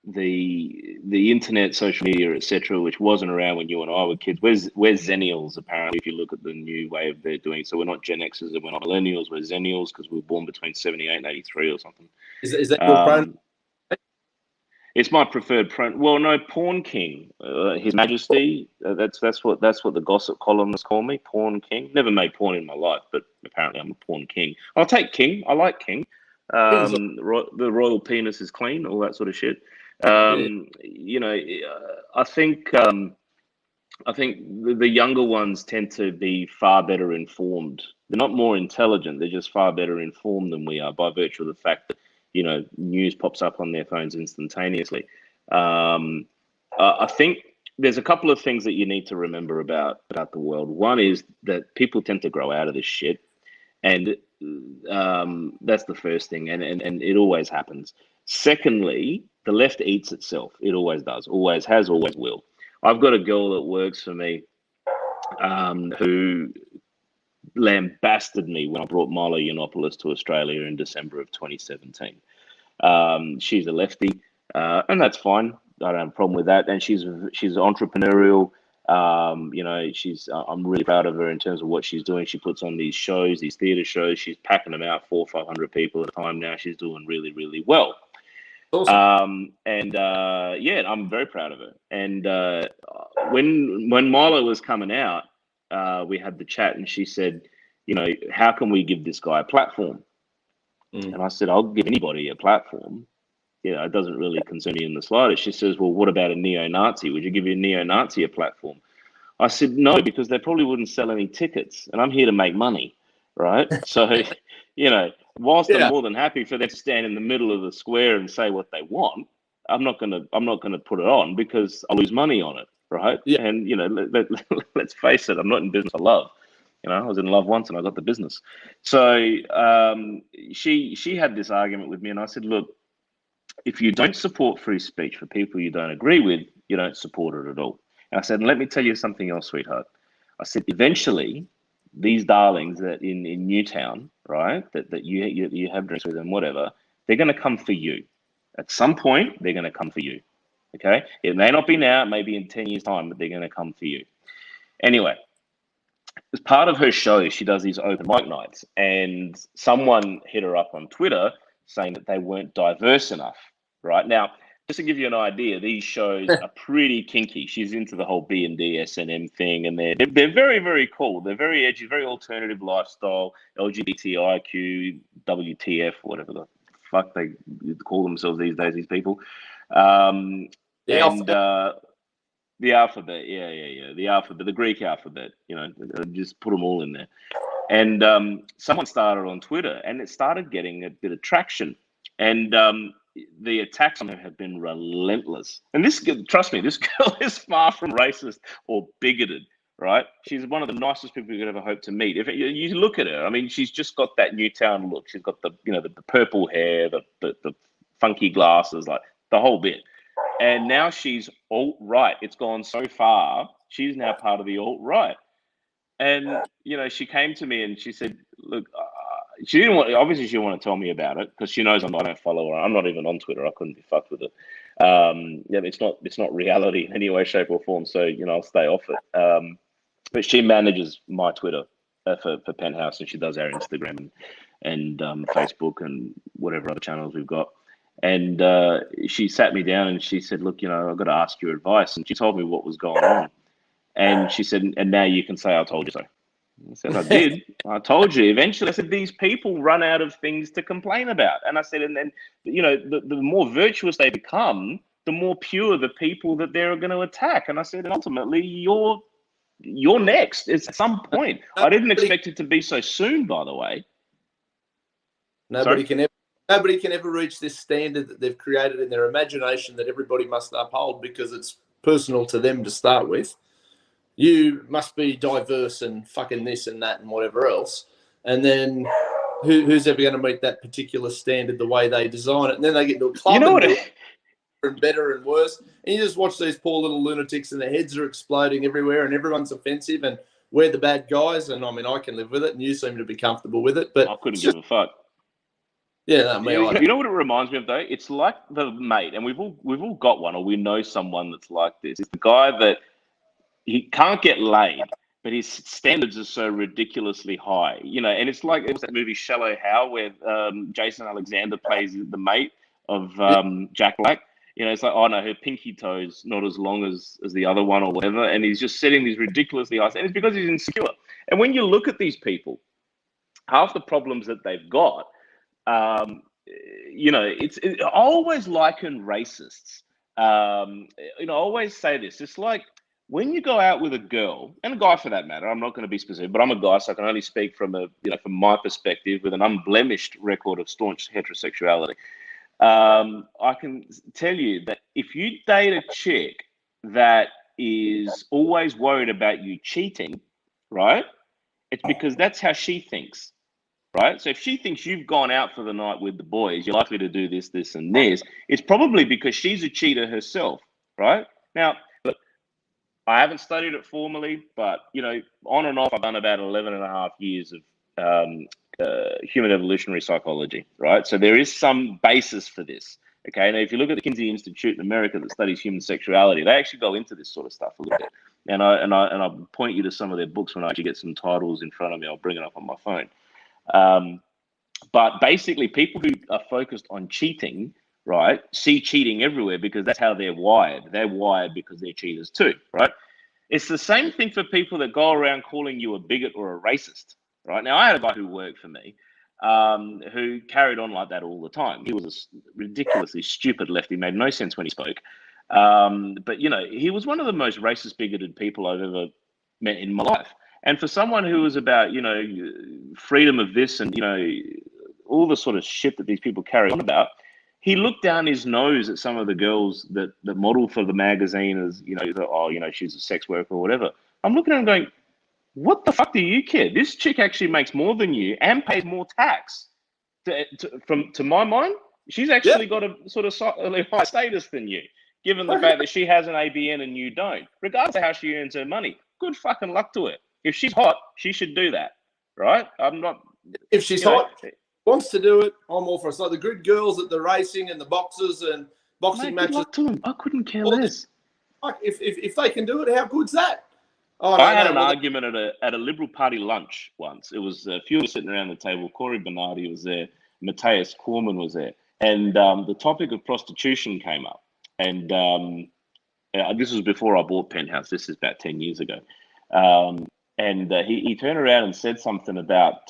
The internet, social media, etc., which wasn't around when you and I were kids. We're Zennials, apparently, if you look at the new way of they're doing. So we're not Gen Xers and we're not Millennials, we're Zennials, because we were born between 78 and 83 or something. Is that your pronoun? It's my preferred pronoun. Well, no, Porn King, His Majesty. That's what the gossip columnists call me, Porn King. Never made porn in my life, but apparently I'm a Porn King. I'll take King. I like King. The royal penis is clean, all that sort of shit. I think the younger ones tend to be far better informed. They're not more intelligent. They're just far better informed than we are, by virtue of the fact that, news pops up on their phones instantaneously. I think there's a couple of things that you need to remember about the world. One is that people tend to grow out of this shit. And, that's the first thing, and it always happens. Secondly, the left eats itself. It always does, always has, always will. I've got a girl that works for me who lambasted me when I brought Milo Yiannopoulos to Australia in December of 2017. She's a lefty, and that's fine. I don't have a problem with that. And she's entrepreneurial. I'm really proud of her in terms of what she's doing. She puts on these shows, these theatre shows. She's packing them out 400 or 500 people at a time now. She's doing really, really well. Awesome. I'm very proud of her. And when Milo was coming out, we had the chat, and she said, how can we give this guy a platform? And I said, I'll give anybody a platform. It doesn't really concern me in the slightest. She says, well, what about a neo-Nazi? Would you give a neo-Nazi a platform? I said, no, because they probably wouldn't sell any tickets, and I'm here to make money, right? So, whilst I'm more than happy for them to stand in the middle of the square and say what they want, I'm not gonna put it on because I'll lose money on it, right? Yeah. And let's face it, I'm not in business for love. I was in love once and I got the business. So she had this argument with me, and I said, look, if you don't support free speech for people you don't agree with, you don't support it at all. And I said, and let me tell you something else, sweetheart. I said, eventually, these darlings that in Newtown, right, that you have drinks with and whatever, they're going to come for you. At some point, they're going to come for you. Okay? It may not be now, maybe in 10 years' time, but they're going to come for you. Anyway, as part of her show, she does these open mic nights, and someone hit her up on Twitter saying that they weren't diverse enough. Right now, just to give you an idea, these shows are pretty kinky. She's into the whole B&D, S&M thing, and they're very, very cool. They're very edgy, very alternative lifestyle, LGBTIQ, WTF, whatever the fuck they call themselves these days, these people. The alphabet, the alphabet, the Greek alphabet, just put them all in there. And someone started on Twitter, and it started getting a bit of traction. And the attacks on her have been relentless. And trust me, this girl is far from racist or bigoted, right? She's one of the nicest people you could ever hope to meet. If you look at her, I mean, she's just got that Newtown look. She's got the purple hair, the funky glasses, like the whole bit. And now she's alt-right. It's gone so far. She's now part of the alt-right. And, she came to me and she said, look, she didn't want to tell me about it because she knows I don't follow her. I'm not even on Twitter. I couldn't be fucked with it. It's not reality in any way, shape or form. So, I'll stay off it. But she manages my Twitter for Penthouse, and she does our Instagram and Facebook and whatever other channels we've got. And she sat me down and she said, look, I've got to ask your advice. And she told me what was going on. And she said, and now you can say I told you so. I said, I did. I told you. Eventually, I said, these people run out of things to complain about. And I said, and then, the more virtuous they become, the more pure the people that they're going to attack. And I said, and ultimately, you're next. It's at some point. I didn't expect it to be so soon, by the way. Nobody can ever reach this standard that they've created in their imagination that everybody must uphold because it's personal to them to start with. You must be diverse and fucking this and that and whatever else. And then who's ever going to meet that particular standard the way they design it? And then they get into a club and better and worse. And you just watch these poor little lunatics and their heads are exploding everywhere and everyone's offensive and we're the bad guys. And I mean, I can live with it and you seem to be comfortable with it. But I couldn't give a fuck. Yeah, you know what it reminds me of though? It's like the mate, and we've all got one, or we know someone that's like this. It's the guy that he can't get laid, but his standards are so ridiculously high, and it's like it was that movie Shallow Hal where Jason Alexander plays the mate of Jack Black. It's like, oh no, her pinky toe's not as long as the other one or whatever, and he's just setting these ridiculously high, and it's because he's insecure. And when you look at these people, half the problems that they've got, I always liken racists. I always say this. It's like, when you go out with a girl, and a guy for that matter, I'm not going to be specific, but I'm a guy, so I can only speak from from my perspective with an unblemished record of staunch heterosexuality. I can tell you that if you date a chick that is always worried about you cheating, right? It's because that's how she thinks. right? So if she thinks you've gone out for the night with the boys, you're likely to do this, this, and this. It's probably because she's a cheater herself, right? Now, look, I haven't studied it formally, but, you know, on and off, I've done about 11 and a half years of human evolutionary psychology, right? So there is some basis for this. Okay, now if you look at the Kinsey Institute in America that studies human sexuality, they actually go into this sort of stuff a little bit. And I'll point you to some of their books when I actually get some titles in front of me. I'll bring it up on my phone. But basically, people who are focused on cheating, right, see cheating everywhere because that's how they're wired. They're wired because they're cheaters too, right? It's the same thing for people that go around calling you a bigot or a racist, right? Now, I had a guy who worked for me who carried on like that all the time. He was a ridiculously stupid lefty, made no sense when he spoke. But, you know, he was one of the most racist, bigoted people I've ever met in my life. And for someone who was about, you know, freedom of this and, you know, all the sort of shit that these people carry on about, he looked down his nose at some of the girls that model for the magazine as, you know, oh, you know, she's a sex worker or whatever. I'm looking at him going, what the fuck do you care? This chick actually makes more than you and pays more tax. To my mind, she's actually got a sort of slightly higher status than you, given the fact that she has an ABN and you don't. Regardless of how she earns her money, good fucking luck to her. If she's hot, she should do that, right? I'm not. If she's hot, wants to do it, I'm all for it. It's like the good girls at the racing and the boxers and boxing matches. Good luck to them. I couldn't care less. If they can do it, how good's that? Oh, I had an argument at a Liberal Party lunch once. It was a few of us sitting around the table. Corey Bernardi was there. Matthias Cormann was there. And the topic of prostitution came up. And this was before I bought Penthouse. This is about 10 years ago. And he turned around and said something about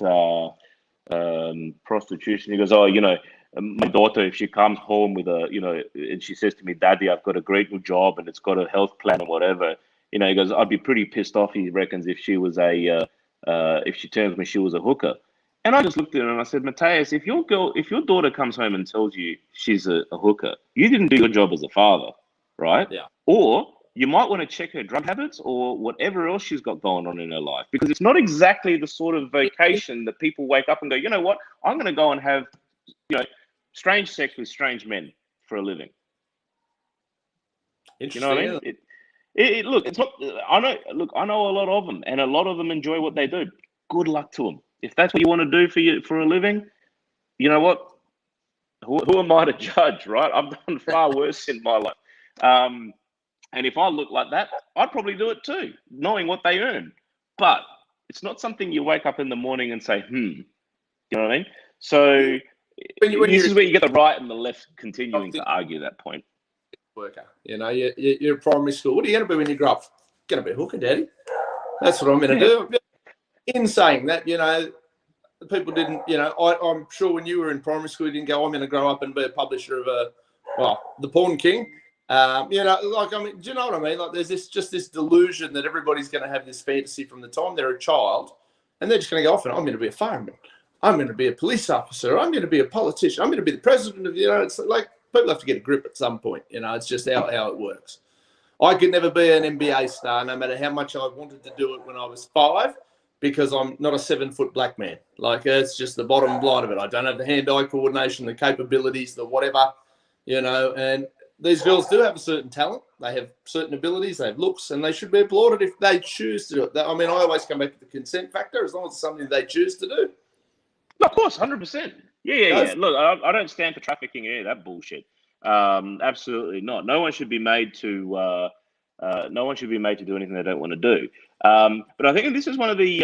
prostitution. He goes, oh, you know, my daughter, if she comes home with a, you know, and she says to me, Daddy, I've got a great new job and it's got a health plan or whatever. You know, he goes, I'd be pretty pissed off, he reckons, if she was if she turns me, she was a hooker. And I just looked at him and I said, Matthias, if your daughter comes home and tells you she's a hooker, you didn't do your job as a father, right? Yeah. Or you might want to check her drug habits or whatever else she's got going on in her life, because it's not exactly the sort of vocation that people wake up and go, you know what, I'm going to go and have, you know, strange sex with strange men for a living. Interesting. You know what I mean? Look, it's not. I know. Look, I know a lot of them, and a lot of them enjoy what they do. Good luck to them. If that's what you want to do for a living, you know what? Who am I to judge, right? I've done far worse in my life. And if I look like that, I'd probably do it too, knowing what they earn. But it's not something you wake up in the morning and say, You know what I mean? So this is where you get the right and the left continuing to argue that point. Worker, you know, you're primary school. What are you going to be when you grow up? Going to be a hooker, Daddy. That's what I'm going to do. In saying that, you know, people didn't, you know, I'm sure when you were in primary school, you didn't go, I'm going to grow up and be a publisher of the Porn King. You know, like, I mean, do you know what I mean? Like, there's this delusion that everybody's going to have this fantasy from the time they're a child, and they're just going to go off and I'm going to be a fireman. I'm going to be a police officer. I'm going to be a politician. I'm going to be the president of, you know, it's like people have to get a grip at some point. You know, it's just how it works. I could never be an NBA star, no matter how much I wanted to do it when I was 5, because I'm not a 7-foot black man. Like, it's just the bottom line of it. I don't have the hand-eye coordination, the capabilities, the whatever, you know, and these girls do have a certain talent. They have certain abilities. They have looks, and they should be applauded if they choose to do it. I mean, I always come back to the consent factor, as long as it's something they choose to do. Of course, 100%. Yeah. Look, I don't stand for trafficking any of that bullshit. Absolutely not. No one should be made to do anything they don't want to do. But I think this is one of the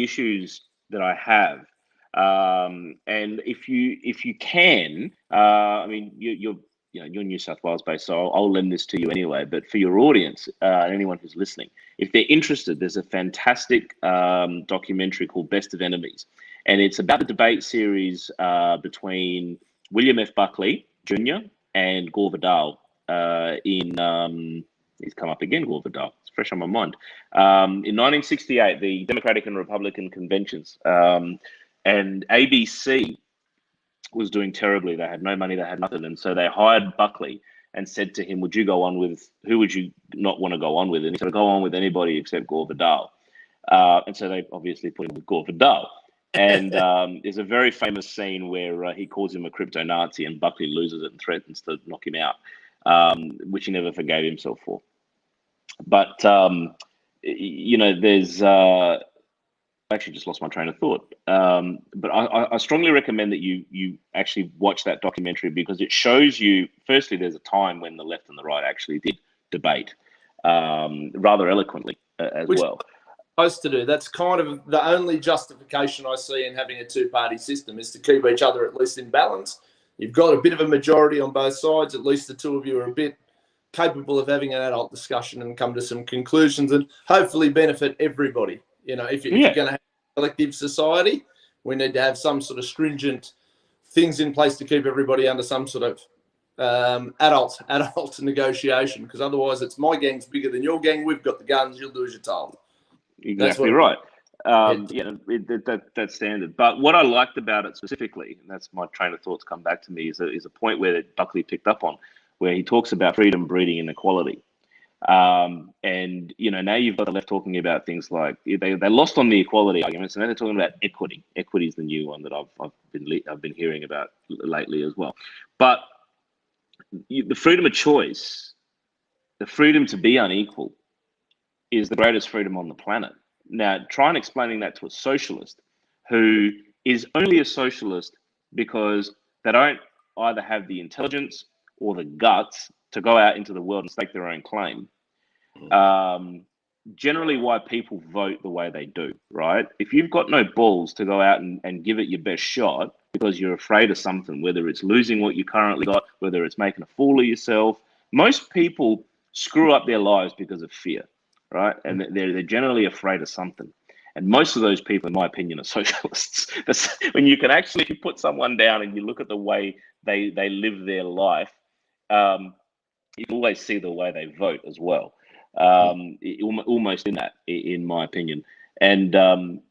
issues that I have. And if you can, I mean, you're New South Wales based, so I'll lend this to you anyway. But for your audience, anyone who's listening, if they're interested, there's a fantastic documentary called Best of Enemies, and it's about the debate series between William F. Buckley Jr. and Gore Vidal he's come up again, Gore Vidal. It's fresh on my mind. In 1968, the Democratic and Republican conventions, and ABC was doing terribly. They had no money, they had nothing. And so they hired Buckley and said to him, who would you not want to go on with? And he said, go on with anybody except Gore Vidal. And so they obviously put him with Gore Vidal. And there's a very famous scene where he calls him a crypto Nazi, and Buckley loses it and threatens to knock him out, which he never forgave himself for. But there's I actually just lost my train of thought. But I strongly recommend that you actually watch that documentary, because it shows you, firstly, there's a time when the left and the right actually did debate rather eloquently as well. Supposed to do. That's kind of the only justification I see in having a two-party system, is to keep each other at least in balance. You've got a bit of a majority on both sides. At least the two of you are a bit capable of having an adult discussion and come to some conclusions, and hopefully benefit everybody. If you're going to have a collective society, we need to have some sort of stringent things in place to keep everybody under some sort of adult negotiation, because otherwise it's my gang's bigger than your gang. We've got the guns. You'll do as you're told. Exactly right. That's standard. But what I liked about it specifically, and that's my train of thoughts come back to me, is a point where Buckley picked up on, where he talks about freedom breeding inequality. And now you've got the left talking about things like they lost on the equality arguments, and now they're talking about equity. Equity is the new one that I've been hearing about lately as well. But the freedom of choice, the freedom to be unequal, is the greatest freedom on the planet. Now, try and explaining that to a socialist who is only a socialist because they don't either have the intelligence or the guts to go out into the world and stake their own claim. Generally why people vote the way they do, right? If you've got no balls to go out and give it your best shot because you're afraid of something, whether it's losing what you currently got, whether it's making a fool of yourself, most people screw up their lives because of fear. Right, and they're generally afraid of something, and most of those people, in my opinion, are socialists. When you can actually, if you put someone down and you look at the way they live their life, you can always see the way they vote as well. Almost in that, in my opinion, and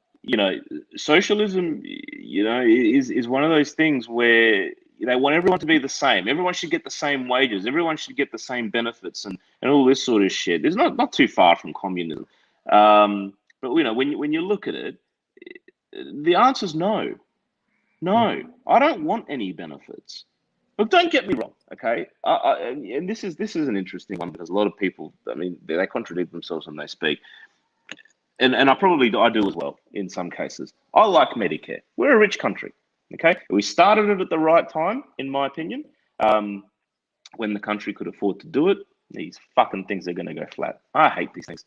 socialism, is one of those things where they want everyone to be the same. Everyone should get the same wages. Everyone should get the same benefits and all this sort of shit. There's not too far from communism. But when you look at it, the answer is no. No, I don't want any benefits. Look, don't get me wrong, okay? And this is an interesting one, because a lot of people, they contradict themselves when they speak. And I do as well in some cases. I like Medicare. We're a rich country. Okay, we started it at the right time, in my opinion, when the country could afford to do it. These fucking things are going to go flat. I hate these things.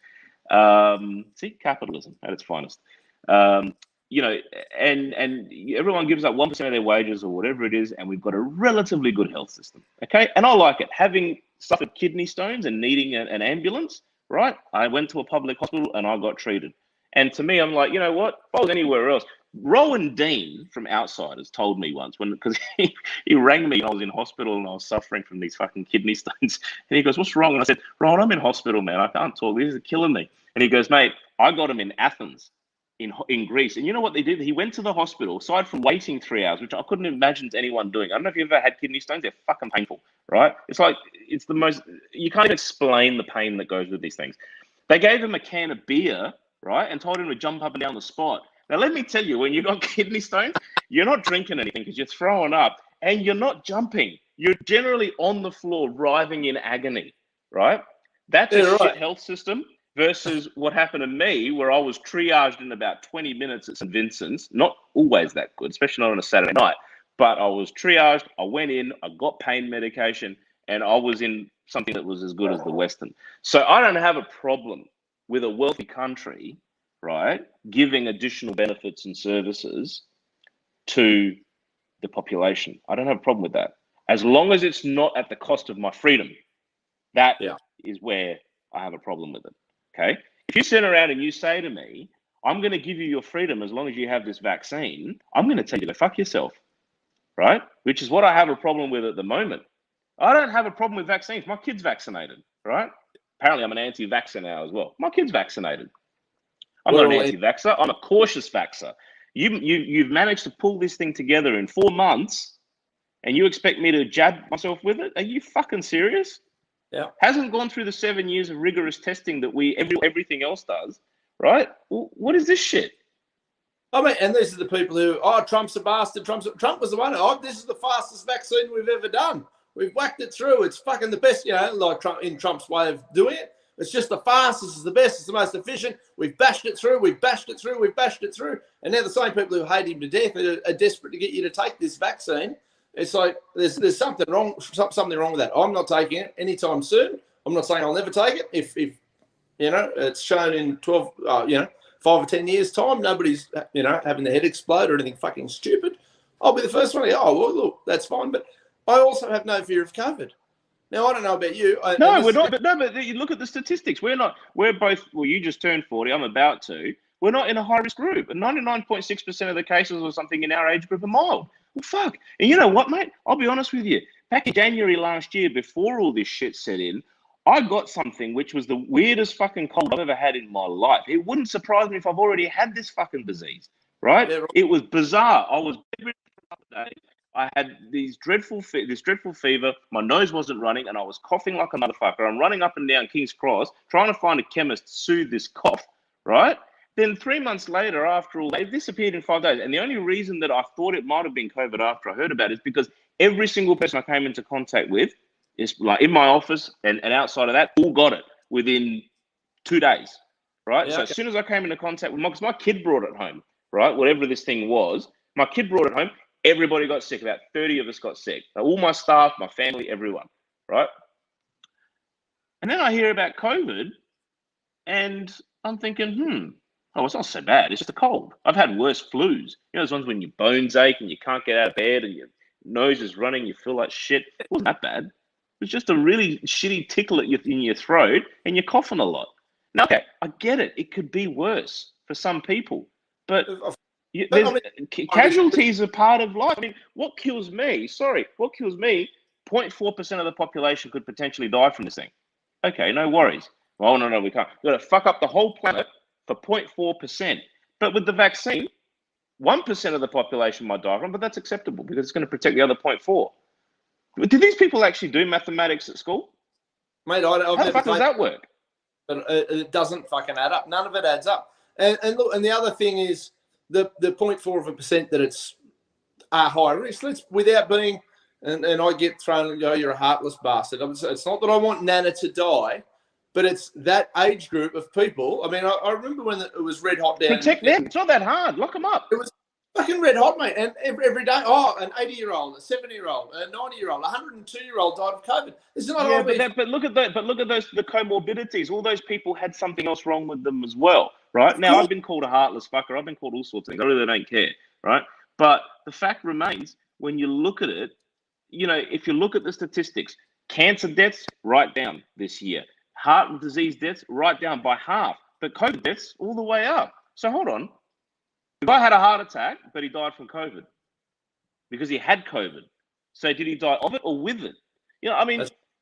See, capitalism at its finest. And everyone gives up 1% of their wages or whatever it is, and we've got a relatively good health system. Okay, and I like it. Having suffered kidney stones and needing an ambulance, right? I went to a public hospital and I got treated. And to me, I'm like, you know what? If I was anywhere else, Rowan Dean from Outsiders told me once, because he rang me when I was in hospital and I was suffering from these fucking kidney stones. And he goes, "What's wrong?" And I said, "Rowan, I'm in hospital, man. I can't talk. These are killing me." And he goes, "Mate, I got him in Athens, in Greece." And you know what they did? He went to the hospital, aside from waiting 3 hours, which I couldn't imagine anyone doing. I don't know if you've ever had kidney stones. They're fucking painful, right? It's the most, you can't even explain the pain that goes with these things. They gave him a can of beer, right? And told him to jump up and down the spot. Now, let me tell you, when you've got kidney stones, you're not drinking anything because you're throwing up, and you're not jumping. You're generally on the floor writhing in agony, right? That's a shit health system versus what happened to me, where I was triaged in about 20 minutes at St. Vincent's. Not always that good, especially not on a Saturday night, but I was triaged. I went in, I got pain medication, and I was in something that was as good as the Western. So I don't have a problem with a wealthy country, right, giving additional benefits and services to the population. I don't have a problem with that, as long as it's not at the cost of my freedom. That is where I have a problem with it. Okay, if you sit around and you say to me, "I'm going to give you your freedom as long as you have this vaccine," I'm going to tell you to fuck yourself, right? Which is what I have a problem with at the moment. I don't have a problem with vaccines. My kid's vaccinated, right? Apparently, I'm an anti-vaxxer now as well. My kid's vaccinated. I'm not an anti-vaxxer. I'm a cautious vaxxer. You've managed to pull this thing together in 4 months, and you expect me to jab myself with it? Are you fucking serious? Yeah. Hasn't gone through the 7 years of rigorous testing that everything else does, right? Well, what is this shit? I mean, and these are the people who, Trump's a bastard. Trump was the one. This is the fastest vaccine we've ever done. We've whacked it through. It's fucking the best, like in Trump's way of doing it. It's just the fastest, it's the best, it's the most efficient. We've bashed it through, we've bashed it through. And now the same people who hate him to death are desperate to get you to take this vaccine. It's like there's something wrong with that. I'm not taking it anytime soon. I'm not saying I'll never take it. If it's shown in 5 or 10 years' time, nobody's having their head explode or anything fucking stupid, I'll be the first one to go, well, look, that's fine. But I also have no fear of COVID. Now, I don't know about you. No, we're not. But you look at the statistics. We're both, well, you just turned 40. I'm about to. We're not in a high-risk group. And 99.6% of the cases or something in our age group are mild. Well, fuck. And you know what, mate? I'll be honest with you. Back in January last year, before all this shit set in, I got something which was the weirdest fucking cold I've ever had in my life. It wouldn't surprise me if I've already had this fucking disease, right? Yeah, right. It was bizarre. I was bedridden for a couple of days. I had this dreadful fever. My nose wasn't running, and I was coughing like a motherfucker. I'm running up and down King's Cross trying to find a chemist to soothe this cough, right? Then 3 months later, after all, it disappeared in 5 days. And the only reason that I thought it might have been COVID after I heard about it is because every single person I came into contact with, is like in my office and outside of that, all got it within 2 days, right? Yeah, so as soon as I came into contact with because my kid brought it home, right? Whatever this thing was, my kid brought it home. Everybody got sick. About 30 of us got sick. All my staff, my family, everyone, right? And then I hear about COVID, and I'm thinking, it's not so bad. It's just a cold. I've had worse flus. Those ones when your bones ache and you can't get out of bed and your nose is running, you feel like shit. It wasn't that bad. It was just a really shitty tickle in your throat, and you're coughing a lot. Now, okay, I get it. It could be worse for some people, but casualties are part of life. I mean, what kills me, 0.4% of the population could potentially die from this thing. Okay, no worries. Well, no, we can't. We've got to fuck up the whole planet for 0.4%. But with the vaccine, 1% of the population might die from, but that's acceptable because it's going to protect the other 0.4. Do these people actually do mathematics at school? Mate, how the fuck does that work? But it doesn't fucking add up. None of it adds up. And look, and the other thing is the 0.4% that it's a high risk. Without being, and I get thrown and go, you're a heartless bastard. It's not that I want Nana to die, but it's that age group of people. I mean, I remember when it was red hot down. Protect them. It's not that hard. Lock them up. It was fucking red hot, mate. And every day, an 80-year-old, a 70-year-old, a 90-year-old, a 102-year-old died of COVID. This is not but look at those the comorbidities. All those people had something else wrong with them as well, right? Now, I've been called a heartless fucker. I've been called all sorts of things. I really don't care, right? But the fact remains, when you look at it, if you look at the statistics, cancer deaths right down this year. Heart disease deaths right down by half, but COVID deaths all the way up. So hold on. The guy had a heart attack, but he died from COVID because he had COVID. So did he die of it or with it?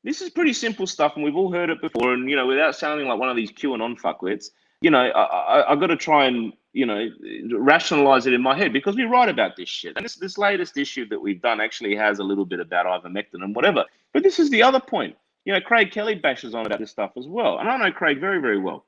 This is pretty simple stuff, and we've all heard it before. And, without sounding like one of these QAnon fuckwits, I got to try and, rationalize it in my head because we write about this shit. And this latest issue that we've done actually has a little bit about ivermectin and whatever. But this is the other point. Craig Kelly bashes on about this stuff as well. And I know Craig very, very well.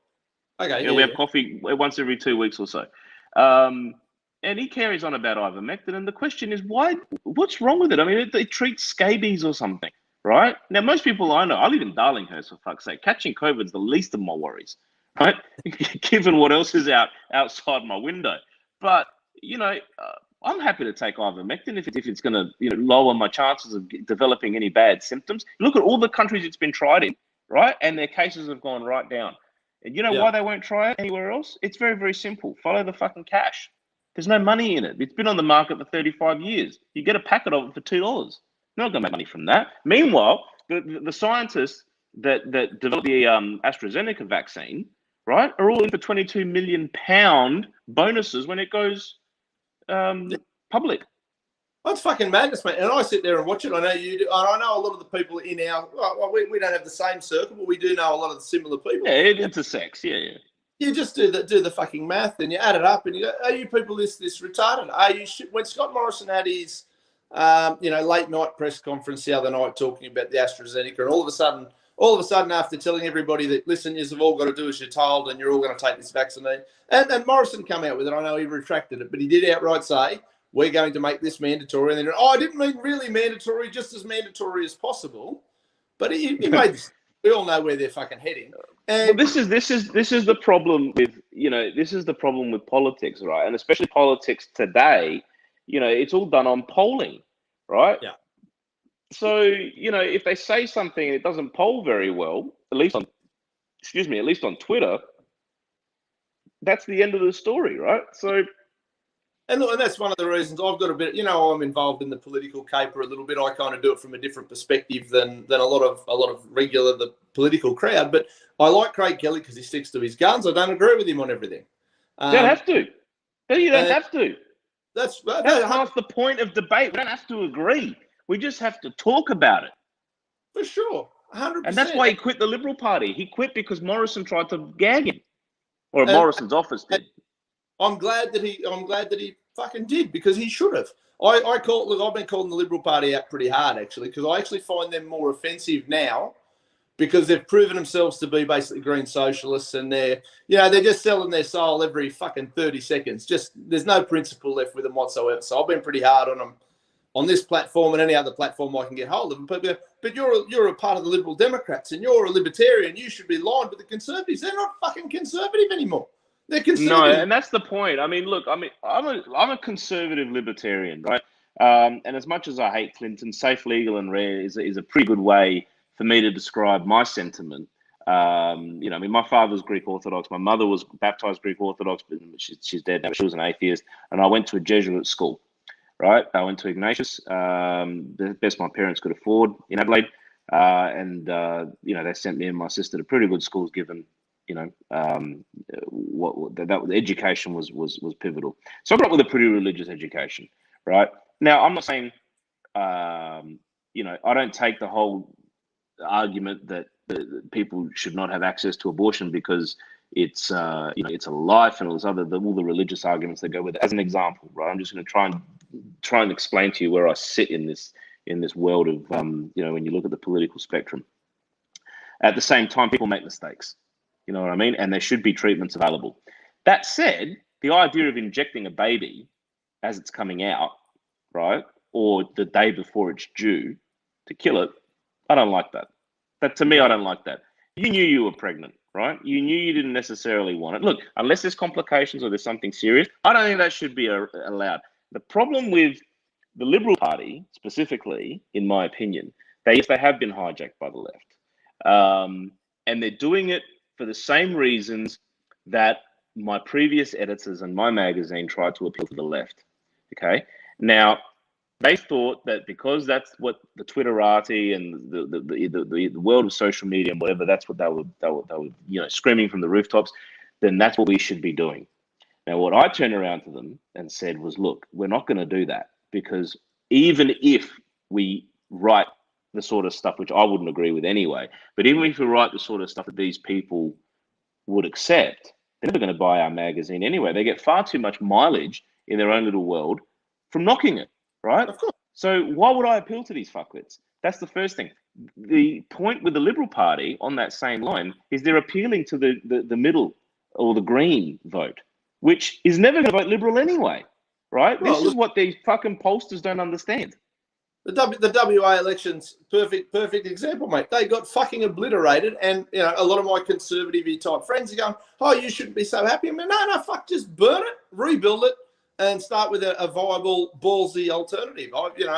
Okay. We have coffee once every 2 weeks or so. And he carries on about ivermectin. And the question is, why? What's wrong with it? I mean, it treats scabies or something, right? Now, most people I know, I live in Darlinghurst, for fuck's sake. Catching COVID is the least of my worries, right? Given what else is outside my window. But, I'm happy to take ivermectin if it's going to lower my chances of developing any bad symptoms. Look at all the countries it's been tried in, right? And their cases have gone right down. And why they won't try it anywhere else? It's very, very simple. Follow the fucking cash. There's no money in it. It's been on the market for 35 years. You get a packet of it for $2. You're not going to make money from that. Meanwhile, the scientists that developed the AstraZeneca vaccine, right, are all in for £22 million bonuses when it goes public. That's fucking madness, mate. And I sit there and watch it. I know you do. I know a lot of the people in our. Well, we don't have the same circle, but we do know a lot of the similar people. Yeah, it intersects. Yeah. You just do the fucking math, and you add it up, and you go, "Are you people this retarded? Are you?" When Scott Morrison had his, late night press conference the other night talking about the AstraZeneca, and all of a sudden all of a sudden, after telling everybody that, listen, you've all got to do as you're told and you're all going to take this vaccine, and Morrison come out with it. I know he retracted it, but he did outright say, we're going to make this mandatory. And then, I didn't mean really mandatory, just as mandatory as possible. But he made this. We all know where they're fucking heading. And well, this is the problem with, this is the problem with politics, right? And especially politics today, it's all done on polling, right? Yeah. So, if they say something and it doesn't poll very well, at least on Twitter, that's the end of the story, right? So, and look, and that's one of the reasons I've got a bit, I'm involved in the political caper a little bit. I kind of do it from a different perspective than a lot of the political crowd. But I like Craig Kelly because he sticks to his guns. I don't agree with him on everything. You don't have to. No, you don't have to. That's half the point of debate. We don't have to agree. We just have to talk about it. For sure, 100%. And that's why he quit the Liberal Party. He quit because Morrison tried to gag him, or Morrison's office did. I'm glad that he fucking did, because he should have. I've been calling the Liberal Party out pretty hard, actually, because I actually find them more offensive now because they've proven themselves to be basically green socialists, and they're just selling their soul every fucking 30 seconds. Just there's no principle left with them whatsoever. So I've been pretty hard on them on this platform and any other platform I can get hold of them. But you're a part of the Liberal Democrats and you're a libertarian. You should be aligned with the Conservatives. They're not fucking conservative anymore. They're conservative. No, and that's the point. I mean, look, I'm a conservative libertarian, right? And as much as I hate Clinton, safe, legal, and rare is a pretty good way for me to describe my sentiment. My father was Greek Orthodox. My mother was baptized Greek Orthodox, but she's dead now. She was an atheist, and I went to a Jesuit school. Right, I went to Ignatius, the best my parents could afford in Adelaide, and they sent me and my sister to pretty good schools. Given the education was pivotal. So I grew up with a pretty religious education. Right now, I'm not saying I don't take the whole argument that people should not have access to abortion because it's it's a life and all the religious arguments that go with it. As an example, right? I'm just going to try and explain to you where I sit in this world of when you look at the political spectrum. At the same time, people make mistakes, you know what I mean, and there should be treatments available. That said, the idea of injecting a baby as it's coming out, right, or the day before it's due to kill it, I don't like that. To me, I don't like that. You knew you were pregnant, right? You knew you didn't necessarily want it. Look, unless there's complications or there's something serious, I don't think that should be allowed. The problem with the Liberal Party, specifically, in my opinion, they have been hijacked by the left. And they're doing it for the same reasons that my previous editors and my magazine tried to appeal to the left. Okay? Now, they thought that because that's what the Twitterati and the world of social media and whatever, that's what they were screaming from the rooftops, then that's what we should be doing. Now, what I turned around to them and said was, look, we're not going to do that, because even if we write the sort of stuff, which I wouldn't agree with anyway, but even if we write the sort of stuff that these people would accept, they're never going to buy our magazine anyway. They get far too much mileage in their own little world from knocking it, right? Of course. So why would I appeal to these fuckwits? That's the first thing. The point with the Liberal Party on that same line is they're appealing to the middle or the green vote, which is never going to vote Liberal anyway, right? Well, this is what these fucking pollsters don't understand. The WA elections, perfect example, mate. They got fucking obliterated, and a lot of my conservative type friends are going, "Oh, you shouldn't be so happy." I mean, no, fuck, just burn it, rebuild it, and start with a viable, ballsy alternative.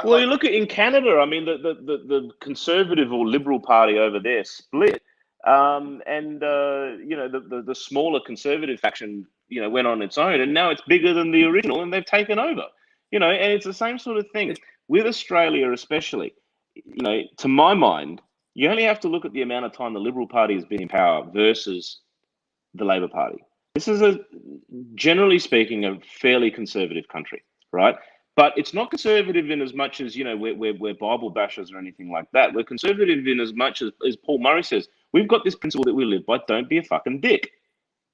Well, you look at in Canada. I mean, the Conservative or Liberal Party over there split, and the smaller Conservative faction, went on its own, and now it's bigger than the original, and they've taken over. And it's the same sort of thing with Australia, especially. To my mind, you only have to look at the amount of time the Liberal Party has been in power versus the Labor Party. This is generally speaking, a fairly conservative country, right? But it's not conservative in as much as, we're Bible bashers or anything like that. We're conservative in as much as Paul Murray says, we've got this principle that we live by: don't be a fucking dick,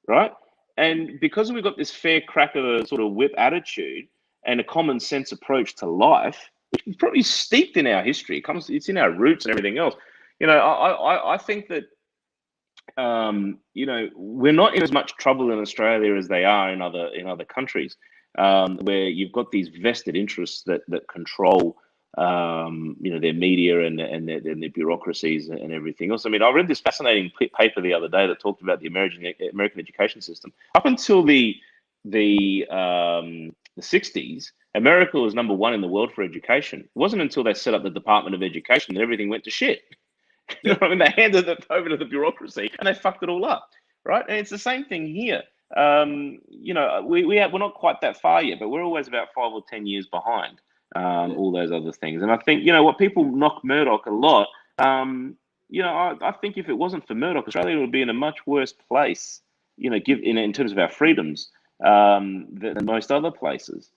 right? And because we've got this fair crack of a sort of whip attitude and a common sense approach to life, which is probably steeped in our history, it's in our roots and everything else. I think that we're not in as much trouble in Australia as they are in other countries, where you've got these vested interests that control their media and their bureaucracies and everything else. I mean, I read this fascinating paper the other day that talked about the American education system. Up until the 60s, America was number one in the world for education. It wasn't until they set up the Department of Education that everything went to shit. You know what I mean? They handed it over to the bureaucracy and they fucked it all up, right? And it's the same thing here. We're not quite that far yet, but we're always about 5 or 10 years behind all those other things. And I think, what people knock Murdoch a lot, I think if it wasn't for Murdoch, Australia would be in a much worse place, in terms of our freedoms than most other places.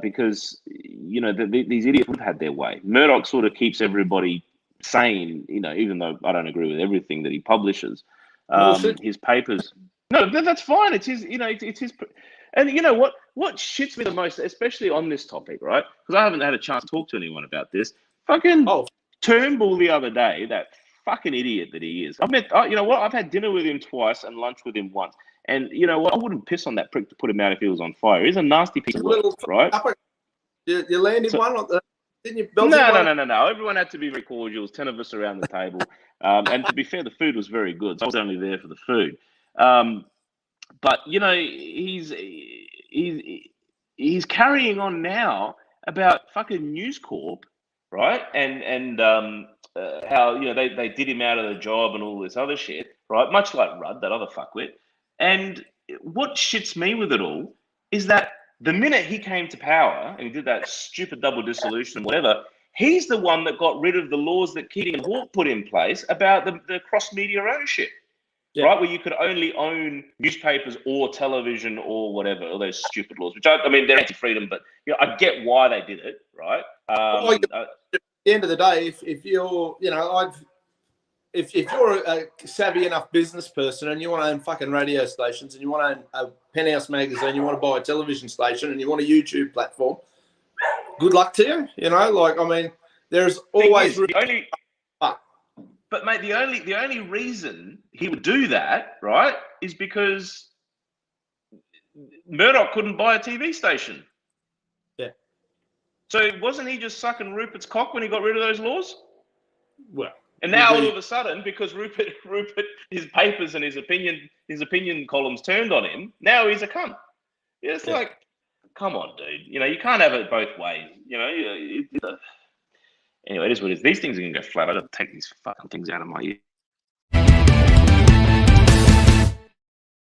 Because, these idiots would have had their way. Murdoch sort of keeps everybody sane, even though I don't agree with everything that he publishes. His papers. No, that's fine. It's his, it's his. And you know what shits me the most, especially on this topic, right? Because I haven't had a chance to talk to anyone about this. Fucking Turnbull the other day, that fucking idiot that he is. I've had dinner with him twice and lunch with him once. And you know what? I wouldn't piss on that prick to put him out if he was on fire. He's a nasty piece of work, right? You landed one on the. Didn't you? No. Everyone had to be very cordial. It was 10 of us around the table. And to be fair, the food was very good. So I was only there for the food. But he's carrying on now about fucking News Corp, right? And how they did him out of the job and all this other shit, right? Much like Rudd, that other fuckwit. And what shits me with it all is that the minute he came to power and he did that stupid double dissolution and whatever, he's the one that got rid of the laws that Keating and Hawke put in place about the cross-media ownership, right? Where you could only own newspapers or television or whatever, all those stupid laws, which they're anti-freedom, but I get why they did it, right? At the end of the day, if you're, if you're a savvy enough business person and you want to own fucking radio stations and you want to own a Penthouse magazine, you want to buy a television station and you want a YouTube platform, good luck to you. There's always But mate, the only reason he would do that, right, is because Murdoch couldn't buy a TV station. Yeah. So wasn't he just sucking Rupert's cock when he got rid of those laws? Well. And now all of a sudden, because Rupert, his papers and his opinion columns turned on him, now he's a cunt. It's like, come on, dude. You can't have it both ways. Anyway, it is what it is. These things are going to go flat. I got to take these fucking things out of my ear.